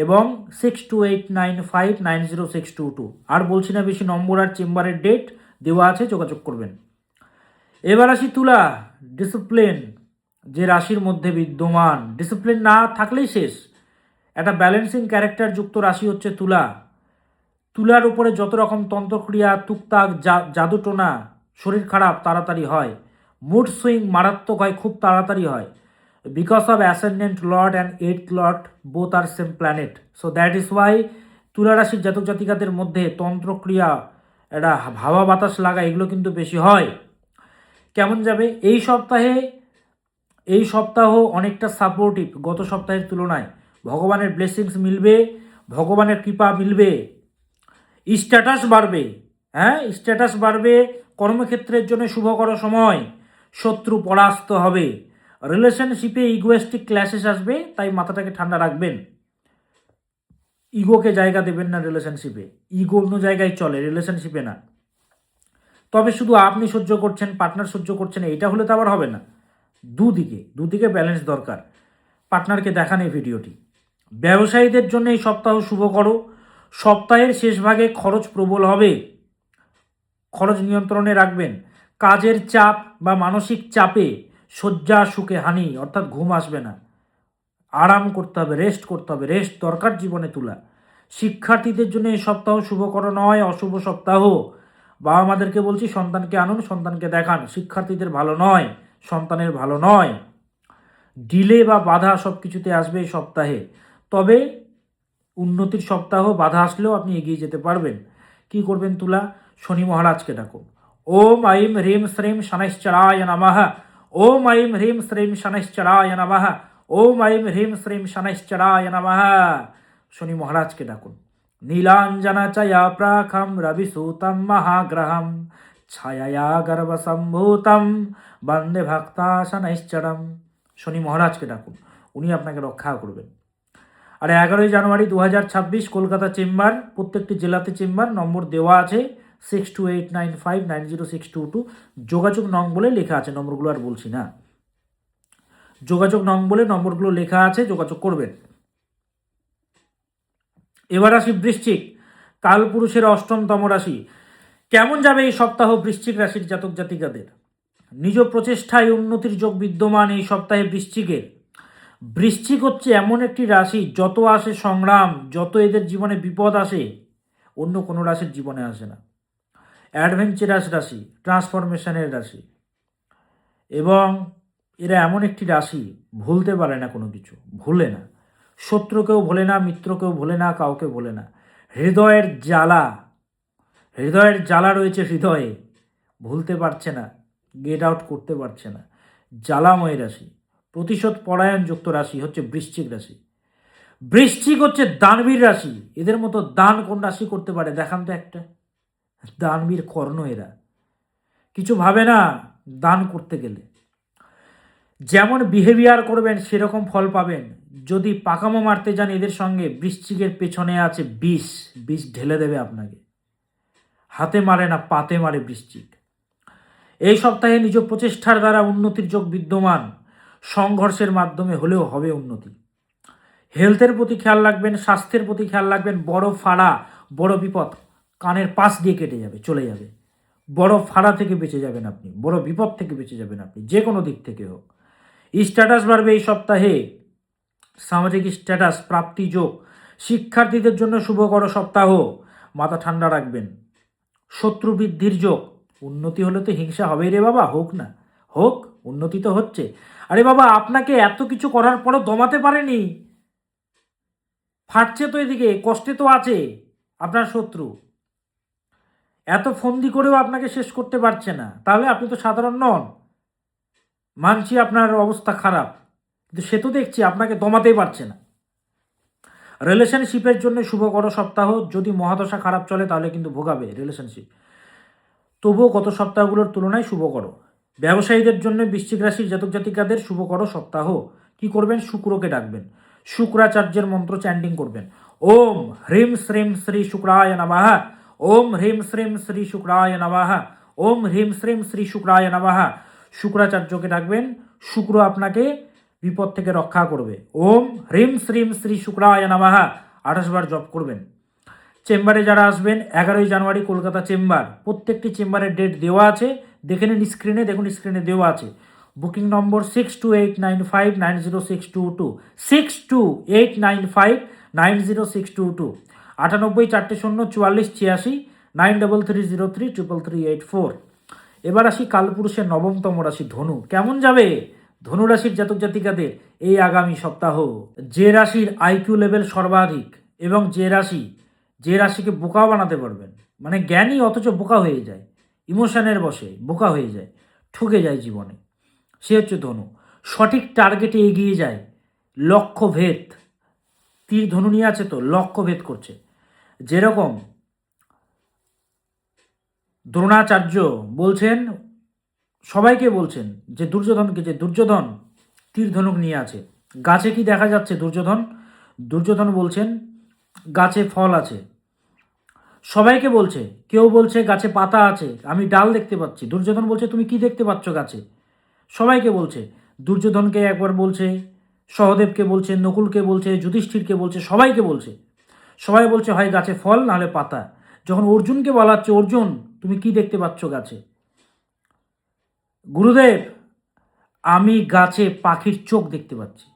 এবং 6289590622। আর বলছি না বেশি, নম্বর আর চেম্বারের ডেট দেওয়া আছে, যোগাযোগ করবেন। এবার আসি তুলা। ডিসিপ্লিন যে রাশির মধ্যে বিদ্যমান, ডিসিপ্লিন না থাকলেই শেষ। একটা ব্যালেন্সিং ক্যারেক্টার যুক্ত রাশি হচ্ছে তুলা। তুলার উপরে যত রকম তন্ত্রক্রিয়া, টুকটাক জাদুটোনা, শরীর খারাপ তাড়াতাড়ি হয়, মুড সুইং মারাত্মক হয়, খুব তাড়াতাড়ি হয়, because of ascendant lord and eighth lord both are same planet. So that is why তুলা রাশির জাতক জাতিকাদের মধ্যে তন্ত্রক্রিয়া, একটা হাওয়া বাতাস লাগা, এগুলো কিন্তু বেশি হয়। কেমন যাবে এই সপ্তাহ অনেকটা সাপোর্টিভ গত সপ্তাহের তুলনায়। ভগবানের ব্লেসিংস মিলবে, ভগবানের কৃপা মিলবে, স্ট্যাটাস বাড়বে। হ্যাঁ, স্ট্যাটাস বাড়বে, কর্মক্ষেত্রের জন্য শুভকর সময়, শত্রু পরাস্ত হবে, রিলেশনশিপে ইগোয়েস্টিক ক্ল্যাশেস আসবে, তাই মাথাটাকে ঠান্ডা রাখবেন। ইগোকে জায়গা দেবেন না রিলেশনশিপে, ইগো অন্য জায়গায় চলে, রিলেশনশিপে না। তবে শুধু আপনি সহ্য করছেন, পার্টনার সহ্য করছেন, এটা হলে তো আবার হবে না। দুদিকে ব্যালেন্স দরকার। পার্টনারকে দেখান এই ভিডিওটি। ব্যবসায়ীদের জন্য এই সপ্তাহ শুভকর। সপ্তাহের শেষ ভাগে খরচ প্রবল হবে, খরচ নিয়ন্ত্রণে রাখবেন। কাজের চাপ বা মানসিক চাপে শয্যা সুখে হানি, অর্থাৎ ঘুম আসবে না। আরাম করতে হবে, রেস্ট করতে হবে, রেস্ট দরকার জীবনে তুলা। শিক্ষার্থীদের জন্য এই সপ্তাহ শুভকর নয়, অশুভ সপ্তাহ। বাবা মাদেরকে বলছি, সন্তানকে আনুন, সন্তানকে দেখান। শিক্ষার্থীদের ভালো নয়, সন্তানের ভালো নয়। ডিলে বা বাধা সব কিছুতে আসবে এই সপ্তাহে। তবে উন্নতির সপ্তাহ, বাধা আসলেও আপনি এগিয়ে যেতে পারবেন। কি করবেন তুলা? শনি মহারাজকে ডাকুন। ওম আইম হ্রিম শ্রীম শনৈশ্চরায় নমঃ, ওম আইম হ্রিম শ্রীম শনৈশ্চরায় নমঃ, ওম আইম হ্রিম শ্রীম শনৈশ্চরায় নমঃ। শনি মহারাজকে ডাকুন। নীলাঞ্জনা চয়া প্রাখম রবিসূতম মহাগ্রহম ছায়া গর্ভসম্ভূতম বন্দে ভক্তা শনৈশ্চরম। শনি মহারাজকে ডাকুন, উনি আপনাকে রক্ষা করবেন। আর 11ই জানুয়ারি 2026 কলকাতা চেম্বার, প্রত্যেকটি জেলাতে চেম্বার, নম্বর দেওয়া আছে 6289590622। যোগাযোগ নং বলে লেখা আছে, নম্বরগুলো আর বলছি না। যোগাযোগ নং বলে নম্বরগুলো লেখা আছে, যোগাযোগ করবেন। এবার আসি বৃশ্চিক, কালপুরুষের অষ্টমতম রাশি। কেমন যাবে এই সপ্তাহ বৃশ্চিক রাশির জাতক জাতিকাদের? নিজ প্রচেষ্টায় উন্নতির যোগ বিদ্যমান এই সপ্তাহে বৃশ্চিকের। বৃশ্চিক হচ্ছে এমন একটি রাশি, যত আসে সংগ্রাম, যত এদের জীবনে বিপদ আসে, অন্য কোনো রাশির জীবনে আসে না। অ্যাডভেঞ্চারাস রাশি, ট্রান্সফরমেশনের রাশি, এবং এরা এমন একটি রাশি ভুলতে পারে না, কোনো কিছু ভুলে না। শত্রুকেও ভোলে না, মিত্রকেও ভোলে না, কাউকে ভোলে না। হৃদয়ের জ্বালা রয়েছে হৃদয়ে, ভুলতে পারছে না, গেট আউট করতে পারছে না। জ্বালাময় রাশি, প্রতিশোধ পরায়ণ যুক্ত রাশি হচ্ছে বৃশ্চিক রাশি। বৃশ্চিক হচ্ছে দানবীর রাশি। এদের মতো দান কোন রাশি করতে পারে দেখান তো একটা। দানবীর কর্ণ এরা, কিছু ভাবে না দান করতে গেলে। যেমন বিহেভিয়ার করবেন সেরকম ফল পাবেন। যদি পাকামো মারতে যান এদের সঙ্গে, বৃশ্চিকের পেছনে আছে বিষ, বিষ ঢেলে দেবে আপনাকে। হাতে মারে না, পাতে মারে বৃশ্চিক। এই সপ্তাহে নিজ প্রচেষ্টার দ্বারা উন্নতির যোগ বিদ্যমান, সংঘর্ষের মাধ্যমে হলেও হবে উন্নতি। হেলথের প্রতি খেয়াল রাখবেন, স্বাস্থ্যের প্রতি খেয়াল রাখবেন। বড় ফাড়া, বড় বিপদ কানের পাশ দিয়ে কেটে যাবে, চলে যাবে। বড় ফাড়া থেকে বেঁচে যাবেন আপনি, বড় বিপদ থেকে বেঁচে যাবেন আপনি, যে কোনো দিক থেকে হোক। স্ট্যাটাস বাড়বে এই সপ্তাহে, সামাজিক স্ট্যাটাস প্রাপ্তি যোগ। শিক্ষার্থীদের জন্য শুভকর সপ্তাহ, মাথা ঠান্ডা রাখবেন। শত্রু বৃদ্ধির যোগ, উন্নতি হলে তো হিংসা হবেই রে বাবা, হোক না হোক, উন্নতি তো হচ্ছে। আরে বাবা, আপনাকে এত কিছু করার পরও দমাতে পারেনি, ফাটছে তো এদিকে, কষ্টে তো আছে আপনার শত্রু। এত ফন্দি করেও আপনাকে শেষ করতে পারছে না, তাহলে আপনি তো সাধারণ নন। মানছি আপনার অবস্থা খারাপ, কিন্তু সে তো দেখছি আপনাকে দমাতেই পারছে না। রিলেশনশিপের জন্য শুভকর সপ্তাহ। যদি মহাদশা খারাপ চলে তাহলে কিন্তু ভোগাবে রিলেশনশিপ, তবুও গত সপ্তাহগুলোর তুলনায় শুভকর। ব্যবসায়ীদের জন্য বৃশ্চিক রাশির জাতক জাতিকাদের শুভকর সপ্তাহ। কি করবেন? শুক্রকে ডাকবেন, শুক্রাচার্যের মন্ত্র চ্যান্টিং করবেন। ওম হ্রিম শ্রীম শ্রী শুক্রায় নমঃ, ওম হ্রিম শ্রীম শ্রী শুক্রায় নমঃ, ওম হ্রিম শ্রীম শ্রী শুক্রায় নমঃ। শুক্রাচার্যকে ডাকবেন, শুক্র আপনাকে বিপদ থেকে রক্ষা করবে। ওম হ্রিম শ্রীম শ্রী শুক্রায় নমঃ 28 বার জপ করবেন। চেম্বারে যারা আসবেন, 11ই জানুয়ারি কলকাতা চেম্বার, প্রত্যেকটি চেম্বারের ডেট দেওয়া আছে, দেখে নিন স্ক্রিনে, দেখুন স্ক্রিনে দেওয়া আছে। বুকিং নম্বর 6289590622, 6289590622, 98404486, 9330333384। এবার আসি কালপুরুষের নবমতম রাশি ধনু। কেমন যাবে ধনু রাশির জাতক জাতিকাদের এই আগামী সপ্তাহ? যে রাশির আইকিউ লেভেল সর্বাধিক এবং যে রাশিকে বোকা বানাতে পারবেন, মানে জ্ঞানী অথচ বোকা হয়ে যায়, ইমোশনের বশে বোকা হয়ে যায়, ঠকে যায় জীবনে, সে হচ্ছে ধনু। সঠিক টার্গেটে এগিয়ে যায়, লক্ষ্য ভেদ, তীর ধনু নিয়ে আছে তো লক্ষ্য ভেদ করছে। যেরকম দ্রোণাচার্য বলছেন, সবাইকে বলছেন যে দুর্যোধনকে, যে দুর্যোধন তীর ধনুক নিয়ে আছে। গাছে কি দেখা যাচ্ছে দুর্যোধন? দুর্যোধন বলছেন গাছে ফল আছে, সবাইকে বলছে। কেউ বলছে গাছে পাতা আছে, আমি ডাল দেখতে পাচ্ছি। দুর্যোধন বলছে তুমি কি দেখতে পাচ্ছ গাছে? সবাইকে বলছে। দুর্যোধনকে একবার বলছে, সহদেবকে বলছে, নকুলকে বলছে, যুধিষ্ঠিরকে বলছে, সবাইকে বলছে। সবাই বলছে হয় গাছে ফল নাহলে পাতা। যখন অর্জুনকে বলা হচ্ছে, অর্জুন তুমি কি দেখতে পাচ্ছ গাছে? গুরুদেব আমি গাছে পাখির চোখ দেখতে পাচ্ছি।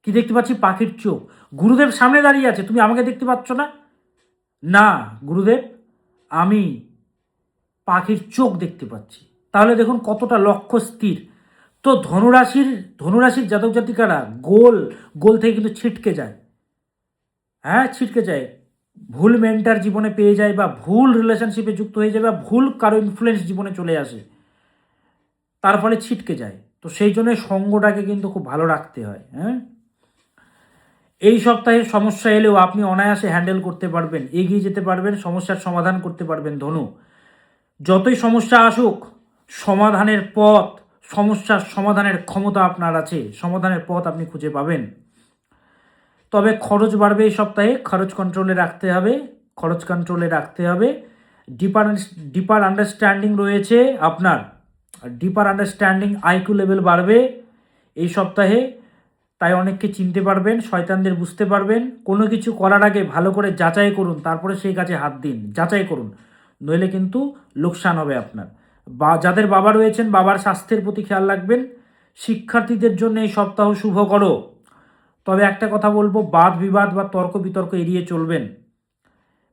কি দেখতে পাচ্ছি? পাখির চোখ। গুরুদেব সামনে দাঁড়িয়ে আছে, তুমি আমাকে দেখতে পাচ্ছ না? না গুরুদেব, আমি পাখির চোখ দেখতে পাচ্ছি। তাহলে দেখুন কতটা লক্ষ্য স্থির। তো ধনুরাশির জাতক জাতিকারা গোল গোল থেকে কিন্তু ছিটকে যায়। হ্যাঁ, ছিটকে যায়, ভুল মেন্টার জীবনে পেয়ে যায়, বা ভুল রিলেশনশিপে যুক্ত হয়ে যায়, বা ভুল কারো ইনফ্লুয়েন্স জীবনে চলে আসে, তার ফলে ছিটকে যায়। তো সেই জন্য সঙ্গটাকে কিন্তু খুব ভালো রাখতে হয়। হ্যাঁ, এই সপ্তাহে সমস্যা এলেও আপনি অনায়াসে হ্যান্ডেল করতে পারবেন, এগিয়ে যেতে পারবেন, সমস্যার সমাধান করতে পারবেন ধনু। যতই সমস্যা আসুক, সমাধানের পথ, সমস্যার সমাধানের ক্ষমতা আপনার আছে, সমাধানের পথ আপনি খুঁজে পাবেন। তবে খরচ বাড়বে এই সপ্তাহে, খরচ কন্ট্রোলে রাখতে হবে, খরচ কন্ট্রোলে রাখতে হবে। ডিপার আন্ডারস্ট্যান্ডিং রয়েছে আপনার, ডিপার আন্ডারস্ট্যান্ডিং আইকিউ লেভেল বাড়বে এই সপ্তাহে, তাই অনেককে চিনতে পারবেন, শয়তানদের বুঝতে পারবেন। কোনো কিছু করার আগে ভালো করে যাচাই করুন, তারপরে সেই কাজে হাত দিন, যাচাই করুন, নইলে কিন্তু লোকসান হবে আপনার। বা যাদের বাবা রয়েছেন, বাবার স্বাস্থ্যের প্রতি খেয়াল রাখবেন। শিক্ষার্থীদের জন্য এই সপ্তাহ শুভকর। তবে একটা কথা বলবো, বাদ বিবাদ বা তর্ক বিতর্ক এড়িয়ে চলবেন।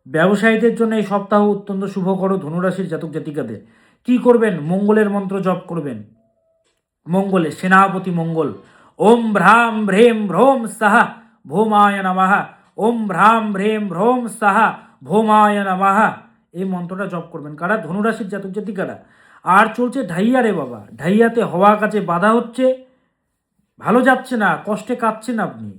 ব্যবসায়ীদের জন্য এই সপ্তাহ অত্যন্ত শুভকর ধনুরাশির জাতক জাতিকাদের। কি করবেন? মঙ্গলের মন্ত্র জপ করবেন। মঙ্গলে সেনাপতি মঙ্গল, ওম ভ্রাম ভ্রেম ভ্রোম সাহা ভৌমায় নমঃ, ওম ভ্রাম ভ্রেম ভ্রোম সাহা ভৌমায় নমঃ, এই মন্ত্রটা জপ করবেন। কারা? ধনুরাশির জাতক জাতিকারা। আর চলছে ঢাইয়া রে বাবা, ঢাইয়াতে হওয়া কাজে বাধা হচ্ছে, ভালো যাচ্ছে না, কষ্টে কাঁদছেন আপনি।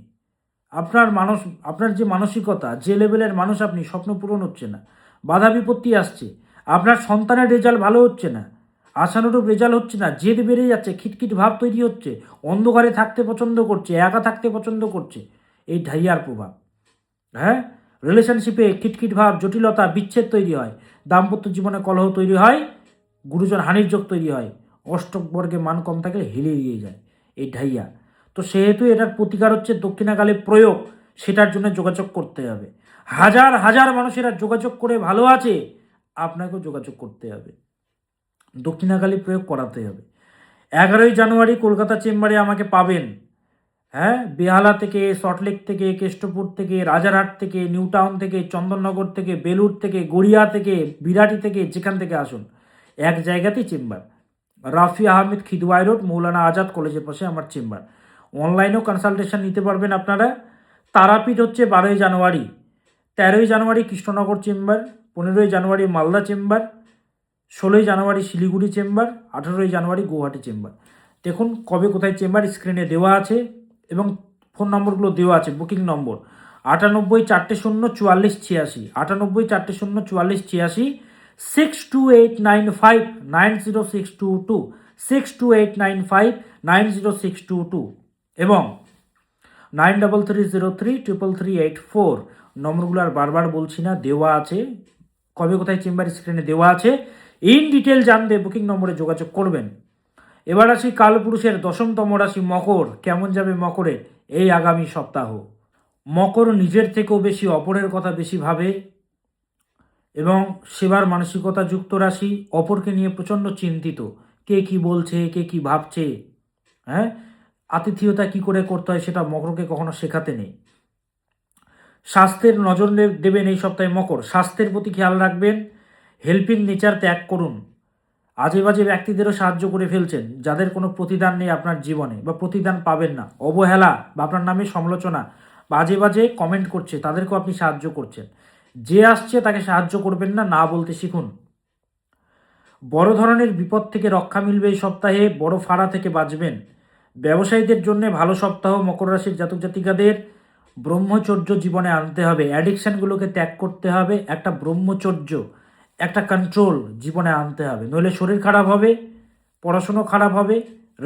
আপনার যে মানসিকতা, যে লেভেলের মানুষ আপনি, স্বপ্ন পূরণ হচ্ছে না, বাধা বিপত্তি আসছে, আপনার সন্তানের রেজাল্ট ভালো হচ্ছে না, আশানুরূপ রেজাল্ট হচ্ছে না, জেদ বেড়ে যাচ্ছে, খিটখিট ভাব তৈরি হচ্ছে, অন্ধকারে থাকতে পছন্দ করছে, একা থাকতে পছন্দ করছে, এই ঢাইয়ার প্রভাব। হ্যাঁ, রিলেশনশিপে খিটখিট ভাব, জটিলতা, বিচ্ছেদ তৈরি হয়, দাম্পত্য জীবনে কলহ তৈরি হয়, গুরুজন হানির যোগ তৈরি হয়, অষ্টক বর্গে মান কম থাকলে হিলিয়ে যায় এই ঢাইয়া। তো সেহেতু এটার প্রতিকার হচ্ছে দক্ষিণাকালে প্রয়োগ, সেটার জন্য যোগাযোগ করতে হবে। হাজার হাজার মানুষেরা যোগাযোগ করে ভালো আছে, আপনাকেও যোগাযোগ করতে হবে, দক্ষিণাকালী প্রয়োগ করাতে হবে। 11ই জানুয়ারি কলকাতা চেম্বারে আমাকে পাবেন। হ্যাঁ, বেহালা থেকে, সল্টলেক থেকে, কেষ্টপুর থেকে, রাজারহাট থেকে, নিউ টাউন থেকে, চন্দননগর থেকে, বেলুর থেকে, গড়িয়া থেকে, বিরাটি থেকে, যেখান থেকে আসুন, এক জায়গাতেই চেম্বার। রাফি আহমেদ, খিদওয়াই রোড, মৌলানা আজাদ কলেজের পাশে আমার চেম্বার। অনলাইনেও কনসালটেশন নিতে পারবেন আপনারা। তারাপীঠ হচ্ছে 12ই জানুয়ারি, 13ই জানুয়ারি কৃষ্ণনগর চেম্বার, 15ই জানুয়ারি মালদা চেম্বার, 16ই জানুয়ারি শিলিগুড়ি চেম্বার, 18ই জানুয়ারি গুয়াহাটি চেম্বার। দেখুন কবে কোথায় চেম্বার স্ক্রিনে দেওয়া আছে এবং ফোন নম্বরগুলো দেওয়া আছে। বুকিং নম্বর 98404486, 98404486, 6289590622, 6289590622 এবং 9330333384। নম্বরগুলো আর বারবার বলছি না, দেওয়া আছে, কবে কোথায় চেম্বার স্ক্রিনে দেওয়া আছে। ইন ডিটেল জানতে বুকিং নম্বরে যোগাযোগ করবেন। এবার আসি কালপুরুষের 10তম রাশি মকর। কেমন যাবে মকরে এই আগামী সপ্তাহ? মকর নিজের থেকেও বেশি অপরের কথা বেশি ভাবে এবং সেবার মানসিকতা যুক্ত রাশি, অপরকে নিয়ে প্রচণ্ড চিন্তিত, কে কি বলছে, কে কি ভাবছে। হ্যাঁ, আতিথেয়তা কি করে করতে হয় সেটা মকরকে কখনো শেখাতে নেই। স্বাস্থ্যের নজর দেবেন এই সপ্তাহে মকর, স্বাস্থ্যের প্রতি খেয়াল রাখবেন। হেল্পিং নেচার ত্যাগ করুন। আজে বাজে ব্যক্তিদেরও সাহায্য করে ফেলছেন যাদের কোনো প্রতিদান নেই আপনার জীবনে বা প্রতিদান পাবেন না, অবহেলা বা আপনার নামে সমালোচনা, বাজে বাজে কমেন্ট করছে, তাদেরকেও আপনি সাহায্য করছেন। যে আসছে তাকে সাহায্য করবেন না, না বলতে শিখুন। বড় ধরনের বিপদ থেকে রক্ষা মিলবে এই সপ্তাহে, বড় ফাড়া থেকে বাঁচবেন। ব্যবসায়ীদের জন্য ভালো সপ্তাহ। মকর রাশির জাতক জাতিকাদের ব্রহ্মচর্য জীবনে আনতে হবে, অ্যাডিকশানগুলোকে ত্যাগ করতে হবে, একটা ব্রহ্মচর্য, একটা কন্ট্রোল জীবনে আনতে হবে, নইলে শরীর খারাপ হবে, পড়াশুনো খারাপ হবে,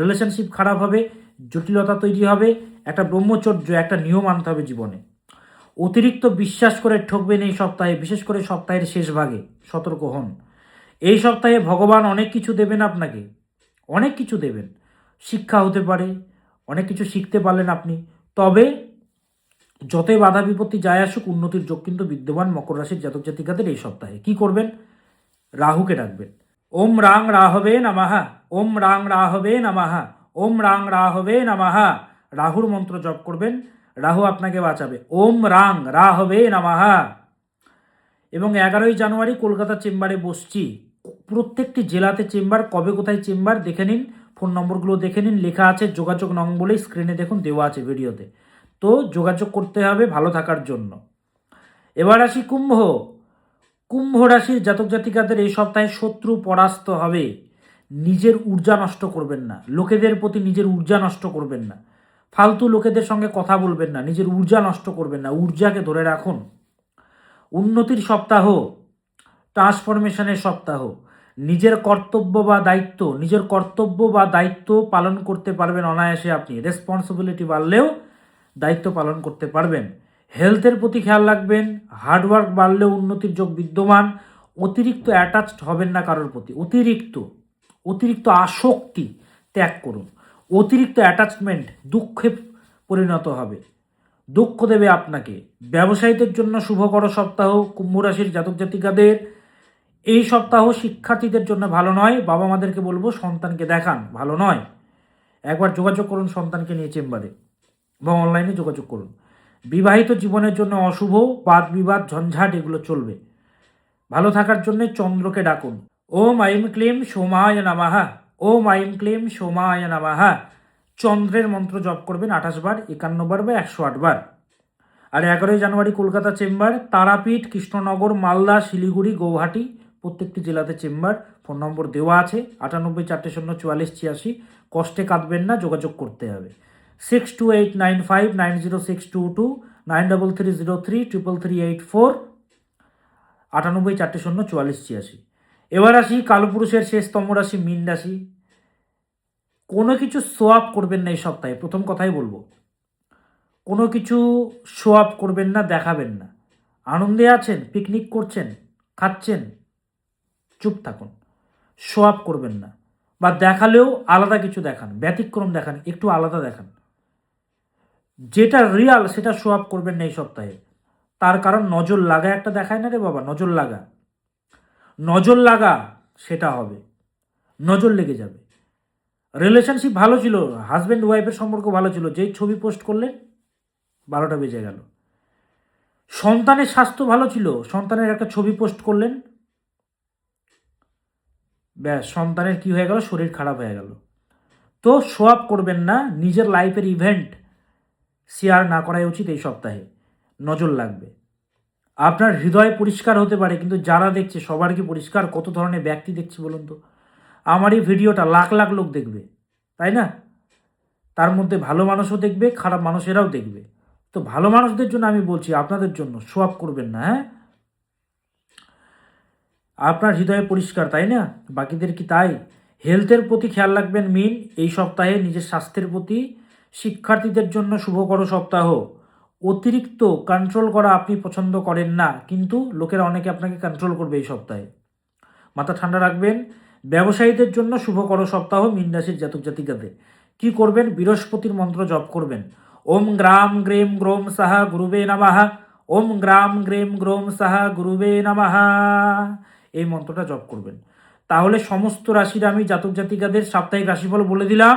রিলেশনশিপ খারাপ হবে, জটিলতা তৈরি হবে। একটা ব্রহ্মচর্য, একটা নিয়ম আনতে হবে জীবনে। অতিরিক্ত বিশ্বাস করে ঠকবেন এই সপ্তাহে, বিশেষ করে সপ্তাহের শেষ ভাগে, সতর্ক হন। এই সপ্তাহে ভগবান অনেক কিছু দেবেন আপনাকে, অনেক কিছু দেবেন, শিক্ষা হতে পারে, অনেক কিছু শিখতে পারলেন আপনি। তবে যতই বাধা বিপত্তি যায় আসুক, উন্নতির যোগ কিন্তু বিদ্যমান মকর রাশির জাতক জাতিকাদের এই সপ্তাহে। কি করবেন? রাহুকে ডাকবেন। ওম রাং রাহবে নামাহা, ওম রাং রাহবে নামাহা, ওম রাং রাহবে নামাহা। রাহুর মন্ত্র জপ করবেন, রাহু আপনাকে বাঁচাবে। ওম রাং রাহবে নামাহা। এবং 11ই জানুয়ারি কলকাতা চেম্বারে বসছি। প্রত্যেকটি জেলাতে চেম্বার, কবে কোথায় চেম্বার দেখে নিন, ফোন নম্বরগুলো দেখে নিন, লেখা আছে যোগাযোগ নং বলে স্ক্রিনে দেখুন দেওয়া আছে ভিডিওতে। তো যোগাযোগ করতে হবে ভালো থাকার জন্য। এবার আসি কুম্ভ। কুম্ভ রাশির জাতক জাতিকাদের এই সপ্তাহে শত্রু পরাস্ত হবে। নিজের ঊর্জা নষ্ট করবেন না, লোকেদের প্রতি নিজের ঊর্জা নষ্ট করবেন না, ফালতু লোকেদের সঙ্গে কথা বলবেন না, নিজের ঊর্জা নষ্ট করবেন না, ঊর্জাকে ধরে রাখুন। উন্নতির সপ্তাহ, ট্রান্সফরমেশনের সপ্তাহ। নিজের কর্তব্য বা দায়িত্ব, নিজের কর্তব্য বা দায়িত্ব পালন করতে পারবেন অনায়াসে আপনি। রেসপন্সিবিলিটি বাড়লেও দায়িত্ব পালন করতে পারবেন। হেলথের প্রতি খেয়াল রাখবেন। হার্ডওয়ার্ক বাড়লেও উন্নতির যোগ বিদ্যমান। অতিরিক্ত অ্যাটাচড হবেন না কারোর প্রতি, অতিরিক্ত আসক্তি ত্যাগ করুন। অতিরিক্ত অ্যাটাচমেন্ট দুঃখে পরিণত হবে, দুঃখ দেবে আপনাকে। ব্যবসায়ীদের জন্য শুভকর সপ্তাহ কুম্ভ রাশির জাতক জাতিকাদের। এই সপ্তাহ শিক্ষার্থীদের জন্য ভালো নয়। বাবা মাদেরকে বলবো সন্তানকে দেখান, ভালো নয়। একবার যোগাযোগ করুন সন্তানকে নিয়ে চেম্বারে বা অনলাইনে যোগাযোগ করুন। বিবাহিত জীবনের জন্য অশুভ, বাদ বিবাদ ঝঞ্ঝাট এগুলো চলবে। ভালো থাকার জন্য চন্দ্রকে ডাকুন। ওম আইম ক্লিম সোমায় নামাহা, ওম আইম ক্লিম সোমায় নামাহা। চন্দ্রের মন্ত্র জপ করবেন 28 বার, 51 বার বা 108 বার। আর 11ই জানুয়ারি কলকাতা চেম্বার, তারাপীঠ, কৃষ্ণনগর, মালদা, শিলিগুড়ি, গৌহাটি, প্রত্যেকটি জেলাতে চেম্বার। ফোন নম্বর দেওয়া আছে 98404486। কষ্টে কাঁদবেন না, যোগাযোগ করতে হবে। 6289590622, 9330333384, 98404486। এবার আসি কালপুরুষের শেষতম রাশি মীন রাশি। কোনো কিছু শো আপ করবেন না এই সপ্তাহে, প্রথম কথাই বলবো। কোনো কিছু শো আপ করবেন না, দেখাবেন না। আনন্দে আছেন, পিকনিক করছেন, খাচ্ছেন, চুপ থাকুন। শো আপ করবেন না, বা দেখালেও আলাদা কিছু দেখান, ব্যতিক্রম দেখান, একটু আলাদা দেখান। যেটা রিয়াল সেটা শো আপ করবেন না এই সপ্তাহে। তার কারণ নজর লাগা একটা দেখায় না রে বাবা, নজর লাগা, নজর লাগা সেটা হবে, নজর লেগে যাবে। রিলেশনশিপ ভালো ছিল, হাজব্যান্ড ওয়াইফের সম্পর্ক ভালো ছিল, যেই ছবি পোস্ট করলেন 12টা বেজে গেল। সন্তানের স্বাস্থ্য ভালো ছিল, সন্তানের একটা ছবি পোস্ট করলেন, ব্যাস সন্তানের কি হয়ে গেল, শরীর খারাপ হয়ে গেল। তো শো আপ করবেন না, নিজের লাইফের ইভেন্ট শেয়ার না করাই উচিত এই সপ্তাহে, নজর লাগবে। আপনার হৃদয় পরিষ্কার হতে পারে, কিন্তু যারা দেখছে সবার কি পরিষ্কার? কত ধরনের ব্যক্তি দেখছে বলুন তো? আমার এই ভিডিওটা লাখ লাখ লোক দেখবে, তাই না? তার মধ্যে ভালো মানুষও দেখবে, খারাপ মানুষেরাও দেখবে। তো ভালো মানুষদের জন্য আমি বলছি, আপনাদের জন্য শো আপ করবেন না। হ্যাঁ, আপনার হৃদয় পরিষ্কার, তাই না? বাকিদের কি তাই? হেলথের প্রতি খেয়াল রাখবেন মিন এই সপ্তাহে, নিজের স্বাস্থ্যের প্রতি। শিক্ষার্থীদের জন্য শুভকর সপ্তাহ। অতিরিক্ত কন্ট্রোল করা আপনি পছন্দ করেন না, কিন্তু লোকেরা অনেকে আপনাকে কন্ট্রোল করবে এই সপ্তাহে, মাথা ঠান্ডা রাখবেন। ব্যবসায়ীদের জন্য শুভকর সপ্তাহ মীন রাশির জাতক জাতিকাদের। কি করবেন? বৃহস্পতির মন্ত্র জপ করবেন। ওম গ্রাম গ্রেম গ্রোম সাহা গুরুবে নমঃ। ওম গ্রাম গ্রেম গ্রোম সাহা গুরুবে নমঃ। এই মন্ত্রটা জপ করবেন। তাহলে সমস্ত রাশির আমি জাতক জাতিকাদের সাপ্তাহিক রাশিফল বলে দিলাম,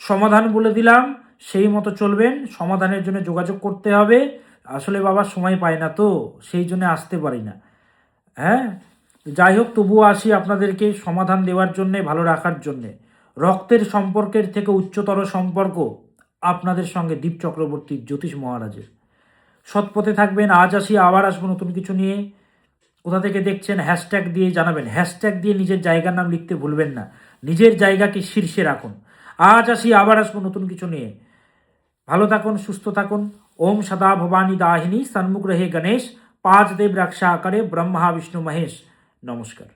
সমাধান বলে দিলাম, সেই মতো চলবেন। সমাধানের জন্য যোগাযোগ করতে হবে। আসলে বাবা সময় পায় না, তো সেই জন্য আসতে পারি না। হ্যাঁ, যাই হোক, তবুও আসি আপনাদেরকে সমাধান দেওয়ার জন্যে, ভালো রাখার জন্যে। রক্তের সম্পর্কের থেকে উচ্চতর সম্পর্ক আপনাদের সঙ্গে দীপ চক্রবর্তী জ্যোতিষ মহারাজের। সৎপথে থাকবেন। আজ আসি, আবার আসবো নতুন কিছু নিয়ে। কোথা থেকে দেখছেন হ্যাশট্যাগ দিয়ে জানাবেন। হ্যাশট্যাগ দিয়ে নিজের জায়গার নাম লিখতে ভুলবেন না, নিজের জায়গাকে শীর্ষে রাখুন। আজ আসি, আবার আসবো নতুন কিছু নিয়ে। ভালো থাকুন, সুস্থ থাকুন। ওম সদা ভবানী দাহিনী সন্মুখ রহে গণেশ, পাঁচ দেব রক্ষা করে ব্রহ্মা বিষ্ণু মহেশ। নমস্কার।